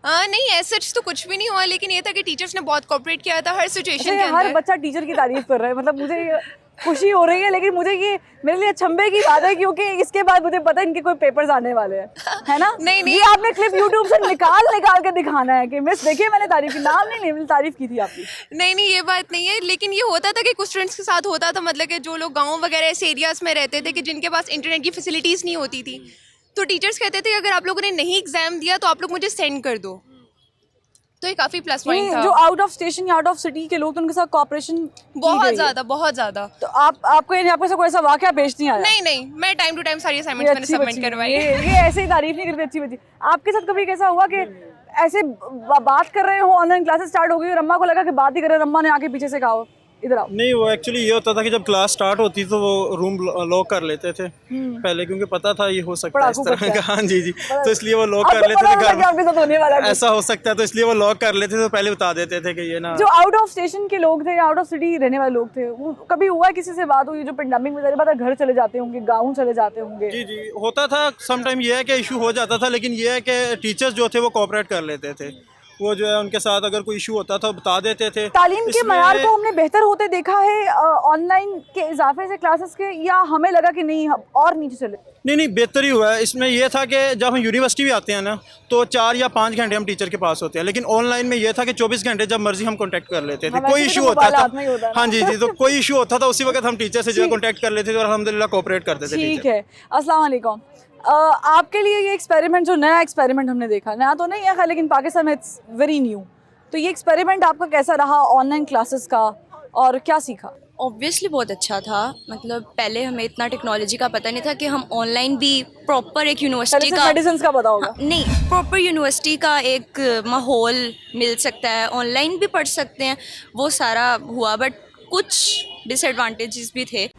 नहीं ऐसा तो कुछ भी नहीं हुआ, लेकिन ये था कि टीचर्स ने बहुत कोऑपरेट किया था हर सिचुएशन के हर अंदर। बच्चा टीचर की तारीफ कर रहा है, मतलब मुझे ये खुशी हो रही है, लेकिन मुझे ये मेरे लिए अचंभे की बात है क्योंकि इसके बाद मुझे पता है इनके कोई पेपर्स आने वाले हैं, है ना? नहीं ये आपने क्लिप यूट्यूब से निकाल के दिखाना है कि मिस देखिए मैंने तारीफ की, नाम नहीं मैंने तारीफ की थी आपकी। नहीं ये बात नहीं है, लेकिन ये होता था कि कुछ स्टूडेंट्स के साथ होता था, मतलब कि जो लोग गांव वगैरह ऐसे एरियाज में रहते थे कि जिनके पास इंटरनेट की फैसिलिटीज़ नहीं होती थी, तो टीचर्स कहते थे कि अगर आप लोगों ने नहीं एग्जाम दिया तो आप लोग मुझे सेंड कर दो, तो ये काफ़ी प्लस पॉइंट था। जो आउट ऑफ स्टेशन या आउट ऑफ सिटी के लोग, तो उनके साथ कोऑपरेशन बहुत ज़्यादा। तो आपको ऐसा कोई ऐसा वाकया पेश नहीं आया? नहीं मैं टाइम टू टाइम सारी असाइनमेंट्स मैंने सबमिट करवाई। ये ऐसे ही तारीफ नहीं करती, अच्छी बच्ची। आपके साथ कभी कैसा हुआ कि ऐसे बात कर रहे हो, ऑनलाइन क्लासेस स्टार्ट हो गई और अम्मा को लगा कि बात ही कर रहे हैं, अम्मा ने आके पीछे से कहा इधर आओ? नहीं, वो एक्चुअली ये होता था कि जब क्लास स्टार्ट होती तो वो रूम लॉक कर लेते थे पहले, क्योंकि पता था ये हो सकता है इस तरह का। हाँ जी तो इसलिए वो लॉक कर लेते थे घर में, ऐसा हो सकता है, तो इसलिए वो लॉक कर लेते थे, तो पहले बता देते थे कि ये ना। जो आउट ऑफ स्टेशन के लोग थे, आउट ऑफ सिटी रहने वाले लोग थे, वो कभी हुआ किसी से बात हुई जो पेंडेमिक में पता घर चले जाते होंगे, गाँव चले जाते होंगे? जी होता था समटाइम, ये है कि इशू हो जाता था, लेकिन ये है कि टीचर्स जो थे वो कोऑपरेट कर लेते थे, वो जो है उनके साथ अगर कोई इशू होता था बता देते थे। तालीम के मयार को हमने बेहतर होते देखा है ऑनलाइन के इजाफे से क्लासेस के, या हमें लगा कि नहीं और नीचे चले? नहीं बेहतर ही हुआ है। इसमें यह था कि जब हम यूनिवर्सिटी भी आते हैं ना, तो 4 या 5 घंटे हम टीचर के पास होते हैं, लेकिन ऑनलाइन में यह था कि 24 घंटे जब मर्जी हम कांटेक्ट कर लेते थे, कोई इशू होता था। हाँ जी तो कोई इशू होता था उसी वक्त हम टीचर से जो है कांटेक्ट कर लेते थे और अल्हम्दुलिल्लाह कोऑपरेट करते थे। ठीक है, अस्सलाम वालेकुम। आपके लिए ये एक्सपेरिमेंट, जो नया एक्सपेरिमेंट हमने देखा, नया तो नहीं है लेकिन पाकिस्तान में इट्स वेरी न्यू, तो ये एक्सपेरिमेंट आपका कैसा रहा ऑनलाइन क्लासेस का और क्या सीखा? ऑब्वियसली बहुत अच्छा था। मतलब पहले हमें इतना टेक्नोलॉजी का पता नहीं था कि हम ऑनलाइन भी प्रॉपर एक यूनिवर्सिटी का, मेडिसिन्स का पता होगा, नहीं प्रॉपर यूनिवर्सिटी का एक माहौल मिल सकता है, ऑनलाइन भी पढ़ सकते हैं, वो सारा हुआ। बट कुछ डिसएडवांटेजेस भी थे।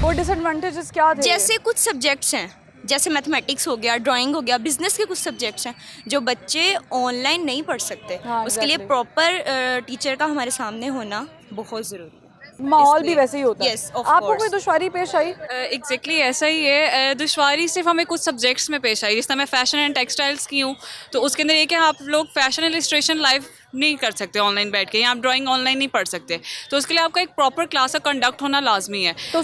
वो डिसएडवांटेजेस क्या थे? जैसे कुछ सब्जेक्ट्स हैं, जैसे मैथमेटिक्स हो गया, ड्राइंग हो गया, बिजनेस के कुछ सब्जेक्ट्स हैं जो बच्चे ऑनलाइन नहीं पढ़ सकते। उसके लिए प्रॉपर टीचर का हमारे सामने होना बहुत ज़रूरी है। माहौल भी वैसे ही होता है। Yes, of आपको course. कोई दुश्वारी पेश आई? एग्जैक्टली ऐसा ही है। दुश्वारी सिर्फ हमें कुछ सब्जेक्ट्स में पेश आई। जिस तरह मैं फैशन एंड टेक्सटाइल्स की हूँ, तो उसके अंदर ये कि आप लोग फैशन इलस्ट्रेशन लाइव नहीं कर सकते ऑनलाइन बैठ के, या आप ड्राइंग ऑनलाइन नहीं पढ़ सकते, तो उसके लिए आपका एक प्रॉपर क्लास का कंडक्ट होना लाजमी है। तो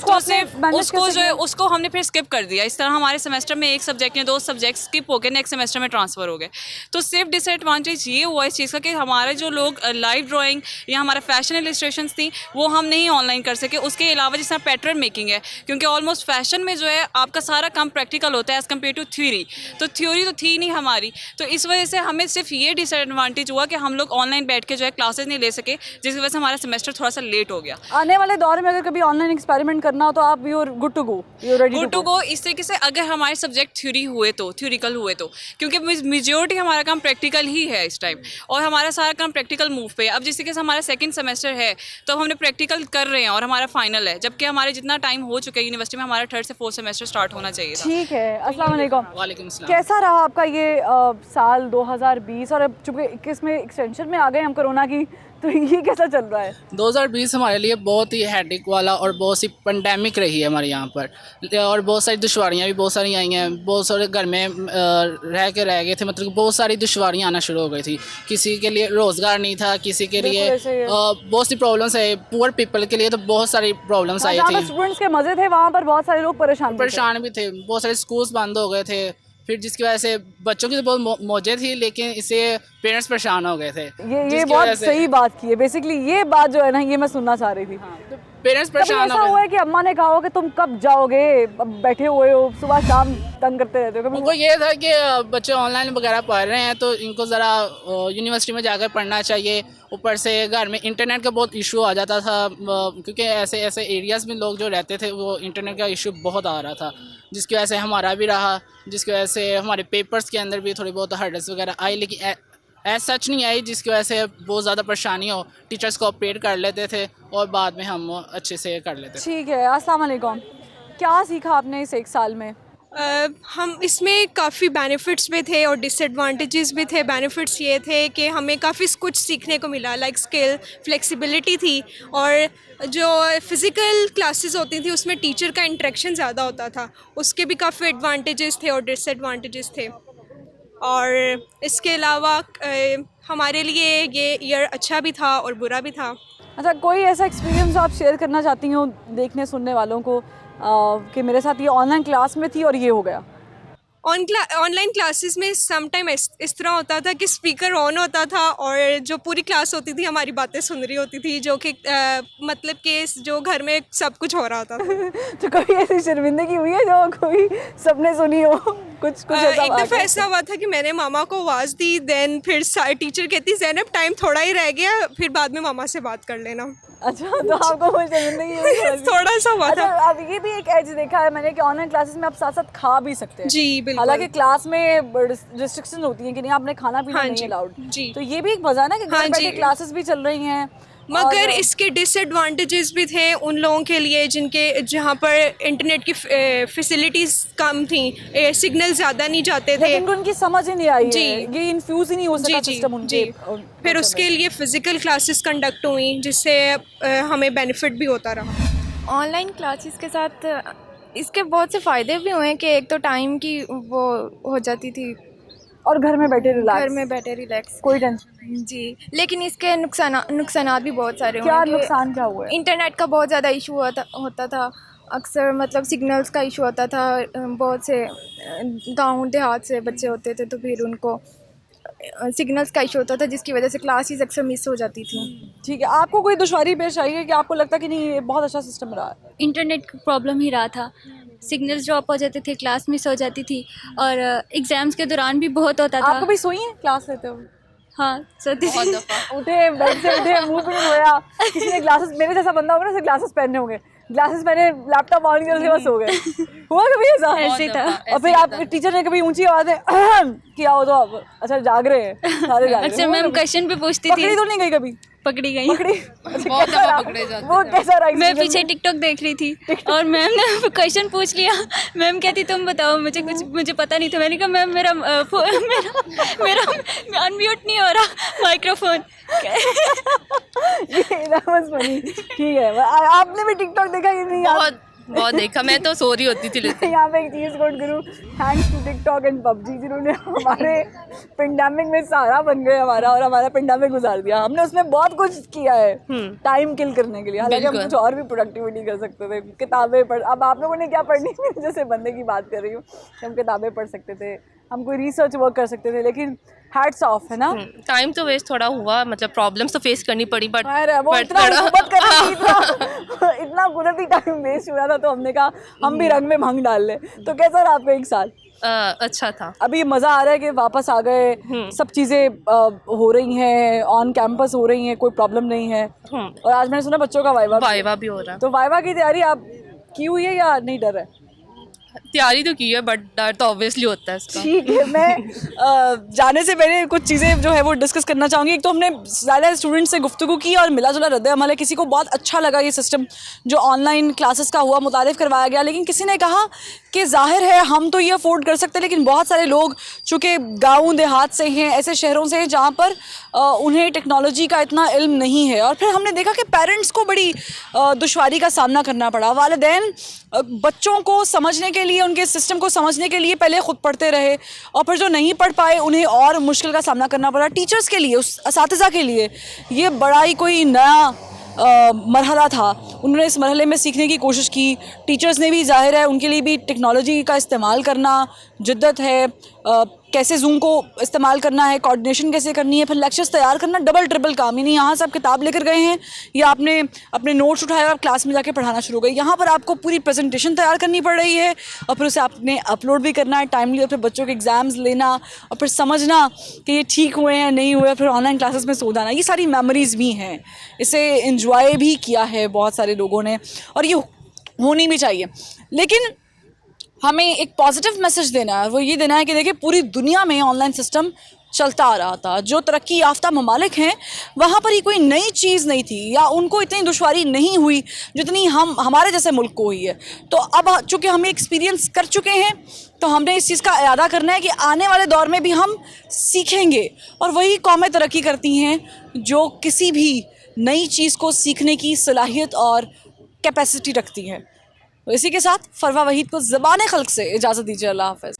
उसको हमने फिर स्किप कर दिया। इस तरह हमारे सेमेस्टर में एक सब्जेक्ट या 2 सब्जेक्ट स्किप हो गए, नेक्स्ट सेमेस्टर में ट्रांसफ़र हो गए। तो सिर्फ डिसएडवांटेज ये हुआ इस चीज़ का कि हमारे जो लोग लाइव ड्राइंग या हमारे फैशन इलस्ट्रेशंस थी वो हम नहीं ऑनलाइन कर सके। उसके अलावा जिस तरह पैटर्न मेकिंग है, क्योंकि ऑलमोस्ट फैशन में जो है आपका सारा काम प्रैक्टिकल होता है एज़ कम्पेयर टू थ्योरी, तो थ्योरी तो थी नहीं हमारी, तो इस वजह से हमें सिर्फ ये डिसएडवांटेज हुआ कि हम लोग ऑनलाइन बैठ के जो है क्लासेस नहीं ले सके, जिसकी वजह से हमारा सेमेस्टर थोड़ा सा लेट हो गया। आने वाले दौर में अगर कभी ऑनलाइन एक्सपेरिमेंट करना हो तो आप you are good to go, you are ready good to go. इस तरीके से अगर हमारे सब्जेक्ट थ्योरिकल हुए तो, क्योंकि मेजोरिटी हमारा काम प्रैक्टिकल ही है इस टाइम, और हमारा सारा काम प्रैक्टिकल मूव पे है। अब जिस तरीके से हमारा सेकंड सेमेस्टर है तो हमने प्रैक्टिकल कर रहे हैं और हमारा फाइनल है, जबकि हमारे जितना टाइम हो चुका है यूनिवर्सिटी में, हमारा 3rd से 4th सेमेस्टर स्टार्ट होना चाहिए था। ठीक है, अस्सलाम वालेकुम। वालेकुम अस्सलाम। कैसा रहा आपका ये साल 2020 और अब चूँकि 21 में एक्सटेंशन में आ गए हम कोरोना की, तो ये कैसा चल रहा है? 2020 हमारे लिए बहुत ही हेडेक वाला और बहुत सी पेंडेमिक रही है हमारे यहाँ पर, और बहुत सारी दुश्वारियाँ भी बहुत सारी आई हैं। बहुत सारे घर में रह गए थे, मतलब बहुत सारी दुश्वारियाँ आना शुरू हो गई थी। किसी के लिए रोज़गार नहीं था, किसी के लिए बहुत सी प्रॉब्लम्स है। पुअर पीपल के लिए तो बहुत सारी प्रॉब्लम्स आई थी। स्टूडेंट्स के मज़े थे वहाँ पर, बहुत सारे लोग परेशान भी थे। बहुत सारे स्कूल्स बंद हो गए थे, फिर जिसकी वजह से बच्चों की तो बहुत मौजें थी, लेकिन इससे पेरेंट्स परेशान हो गए थे। ये बहुत सही बात की है। बेसिकली ये बात जो है ना, ये मैं सुनना चाह रही थी। पेरेंट्स परेशान ऐसा हुआ है कि अम्मा ने कहा हो कि तुम कब जाओगे, अब बैठे हुए हो सुबह शाम तंग करते रहते हो? उनको ये था कि बच्चे ऑनलाइन वगैरह पढ़ रहे हैं तो इनको ज़रा यूनिवर्सिटी में जाकर पढ़ना चाहिए। ऊपर से घर में इंटरनेट का बहुत इशू आ जाता था, क्योंकि ऐसे एरियाज़ में लोग जो रहते थे वो इंटरनेट का इशू बहुत आ रहा था, जिसकी वजह से हमारा भी रहा, जिसकी वजह से हमारे पेपर्स के अंदर भी थोड़ी बहुत हर्डल्स वगैरह आई, लेकिन ऐसा सच नहीं आई जिसकी वजह से बहुत ज़्यादा परेशानी हो। टीचर्स कोऑपरेट कर लेते थे और बाद में हम अच्छे से कर लेते थे। ठीक है, अस्सलाम वालेकुम। क्या सीखा आपने इस 1 साल में? हम इसमें काफ़ी बेनिफिट्स भी थे और डिसएडवांटेजेस भी थे। बेनिफिट्स ये थे कि हमें काफ़ी कुछ सीखने को मिला, लाइक स्किल, फ्लेक्सिबिलिटी थी, और जो फ़िज़िकल क्लासेस होती थी उसमें टीचर का इंटरेक्शन ज़्यादा होता था, उसके भी काफ़ी एडवांटेजेस थे और डिसएडवांटेजेस थे। और इसके अलावा हमारे लिए ये ईयर अच्छा भी था और बुरा भी था। अच्छा, कोई ऐसा एक्सपीरियंस आप शेयर करना चाहती हो देखने सुनने वालों को कि मेरे साथ ये ऑनलाइन क्लास में थी और ये हो गया? ऑनलाइन क्लासेस में सम टाइम इस तरह होता था कि स्पीकर ऑन होता था और जो पूरी क्लास होती थी हमारी बातें सुन रही होती थी, जो कि मतलब कि जो घर में सब कुछ हो रहा होता था। तो कभी ऐसी शर्मिंदगी हुई है जो कोई सबने सुनी हो? कुछ ऐसा एक दफ़ा ऐसा हुआ था कि मैंने मामा को आवाज़ दी, देन फिर टीचर कहती ज़ैनब टाइम थोड़ा ही रह गया, फिर बाद में मामा से बात कर लेना। अच्छा, तो आपको कोई शर्मिंदगी हुई? थोड़ा सा हुआ था। अब ये भी एक एज देखा है मैंने कि ऑनलाइन क्लासेस में आप साथ साथ खा भी सकते हैं। जी बिल्कुल। हालांकि क्लास में रिस्ट्रिक्शन होती है कि नहीं, आपने खाना पीना नहीं अलाउड। जी। तो ये भी एक मजा है ना कि घर बैठे क्लासेस भी चल रही हैं। मगर इसके डिसएडवांटेजेस भी थे उन लोगों के लिए जहाँ पर इंटरनेट की फैसिलिटीज़ कम थी, सिग्नल ज़्यादा नहीं जाते थे, लेकिन उनकी समझ ही नहीं आई। जी, ये इन्फ्यूज़ ही नहीं हो सका सिस्टम उनके। फिर उसके लिए फ़िज़िकल क्लासेस कंडक्ट हुई, जिससे हमें बेनिफिट भी होता रहा। ऑनलाइन क्लासेस के साथ इसके बहुत से फ़ायदे भी हुए हैं कि एक तो टाइम की वो हो जाती थी और घर में बैठे रिलैक्स, कोई टेंशन नहीं। जी, लेकिन इसके नुकसानात भी बहुत सारे हुए। क्या नुकसान क्या हुआ? इंटरनेट का बहुत ज़्यादा इशू होता था, अक्सर मतलब सिग्नल्स का इशू होता था। बहुत से गांव देहात से बच्चे होते थे तो फिर उनको सिग्नल्स का इशू होता था, जिसकी वजह से क्लासेस अक्सर मिस हो जाती थी। ठीक है, आपको कोई दुश्वारी पेश आई है कि आपको लगता कि नहीं ये बहुत अच्छा सिस्टम रहा है? इंटरनेट प्रॉब्लम ही रहा था, सिग्नल्स ड्रॉप हो जाते थे, क्लास मिस हो जाती थी, और एग्ज़ाम्स के दौरान भी बहुत होता था। आपको भी सोई है क्लास लेते हुए? हाँ, सोती थी। उठे, बेड से उठे, मुंह पे नहीं धोया, किसी ने ग्लासेस, मेरे जैसा बंदा होगा ना उसे ग्लासेस पहनने होंगे, ग्लासेस पहने लैपटॉप ऑन किया उसके बाद सो गए। हुआ कभी ऐसा? ऐसे था। और फिर आप टीचर ने कभी ऊंची आवाज़ में किया हो तो आप अच्छा जाग रहे हैं, सारे जाग रहे हैं। अच्छा, मैम क्वेश्चन पे पूछती थी। पकड़ी तो नहीं गई कभी? पकड़ी गई। बहुत दफा पकड़े जाते हैं। वो कैसा रहा? मैं पीछे टिकटॉक देख रही थी और मैम ने क्वेश्चन पूछ लिया। मैम कहती तुम बताओ, मुझे पता नहीं था। मैंने कहा मैम मेरा अनम्यूट नहीं हो रहा माइक्रोफोन। ठीक है, आपने भी टिकटॉक देखा कि नहीं? बहुत देखा, मैं तो सो रही होती थी। यहाँ पे एक चीज़ कोट करूँ, thanks to TikTok and PUBG, जिन्होंने हमारे पेंडेमिक में सहारा बन गए हमारा, और हमारा पेंडेमिक गुजार दिया। हमने उसमें बहुत कुछ किया है टाइम किल करने के लिए, हालांकि हम कुछ और भी प्रोडक्टिविटी कर सकते थे। किताबें पढ़, अब आप लोगों ने क्या पढ़नी, जैसे बंदे की बात कर रही हूँ, हम किताबें पढ़ सकते थे, हम कोई रिसर्च वर्क कर सकते थे, लेकिन हैट्स ऑफ, है ना? टाइम तो वेस्ट थोड़ा हुआ, मतलब प्रॉब्लम्स तो फेस करनी पड़ी, बट इतना कुदरती टाइम वेस्ट हो रहा था तो हमने कहा हम भी रंग में भंग डाल लें। तो कैसा रहा आपका एक साल? अच्छा था। अभी मज़ा आ रहा है कि वापस आ गए, सब चीज़ें हो रही हैं, ऑन कैंपस हो रही हैं, कोई प्रॉब्लम नहीं है। और आज मैंने सुना बच्चों का वाइवा भी हो रहा है। तो वाइवा की तैयारी आप की हुई है या नहीं डर है? तैयारी तो की है बट डर तो ऑब्वियसली होता है इसका। ठीक है, मैं जाने से पहले कुछ चीज़ें जो है वो डिस्कस करना चाहूँगी। एक तो हमने ज़्यादा स्टूडेंट से गुफ्तगू की और मिला जुला रद्द अमल है। किसी को बहुत अच्छा लगा ये सिस्टम जो ऑनलाइन क्लासेस का हुआ, मुतारिफ करवाया गया, लेकिन किसी ने कहा कि जाहिर है हम तो ये अफोर्ड कर सकते हैं, लेकिन बहुत सारे लोग चूँकि गाँव देहात से हैं, ऐसे शहरों से हैं जहाँ पर उन्हें टेक्नोलॉजी का इतना इल्म नहीं है। और फिर हमने देखा कि पेरेंट्स को बड़ी दुश्वारी का सामना करना पड़ा। वालिदैन बच्चों को समझने के लिए, उनके सिस्टम को समझने के लिए पहले ख़ुद पढ़ते रहे और फिर जो नहीं पढ़ पाए उन्हें और मुश्किल का सामना करना पड़ा। टीचर्स के लिए, उस असातिज़ा के लिए ये बड़ा ही कोई नया मरहला था। उन्होंने इस मरहले में सीखने की कोशिश की। टीचर्स ने भी, जाहिर है उनके लिए भी टेक्नोलॉजी का इस्तेमाल करना जिद्दत है। कैसे जूम को इस्तेमाल करना है, कोऑर्डिनेशन कैसे करनी है, फिर लेक्चर्स तैयार करना डबल ट्रिपल काम। ही नहीं यहाँ से आप किताब लेकर गए हैं या आपने अपने नोट्स उठाए और क्लास में जाके पढ़ाना शुरू हो गए। यहाँ पर आपको पूरी प्रेजेंटेशन तैयार करनी पड़ रही है और फिर उसे आपने अपलोड भी करना है टाइमली, और फिर बच्चों के एग्ज़ाम्स लेना और फिर समझना कि ये ठीक हुए हैं नहीं हुए, फिर ऑनलाइन क्लासेस में सो जाना। ये सारी मेमोरीज़ भी हैं, इसे इंजॉय भी किया है बहुत सारे लोगों ने और ये होनी भी चाहिए। लेकिन हमें एक पॉजिटिव मैसेज देना है, वो ये देना है कि देखिए पूरी दुनिया में ऑनलाइन सिस्टम चलता आ रहा था। जो तरक्की याफ्ता ममालिक हैं वहाँ पर ही कोई नई चीज़ नहीं थी या उनको इतनी दुश्वारी नहीं हुई जितनी हमारे जैसे मुल्क को हुई है। तो अब चूँकि हम एक्सपीरियंस कर चुके हैं तो हमने इस चीज़ का इरादा करना है कि आने वाले दौर में भी हम सीखेंगे, और वही कौमें तरक्की करती हैं जो किसी भी नई चीज़ को सीखने की सलाहियत और कैपेसिटी रखती हैं। तो इसी के साथ फरवा वहीद को ज़बान खल्क से इजाज़त दीजिए। अल्लाह हाफ़िज़।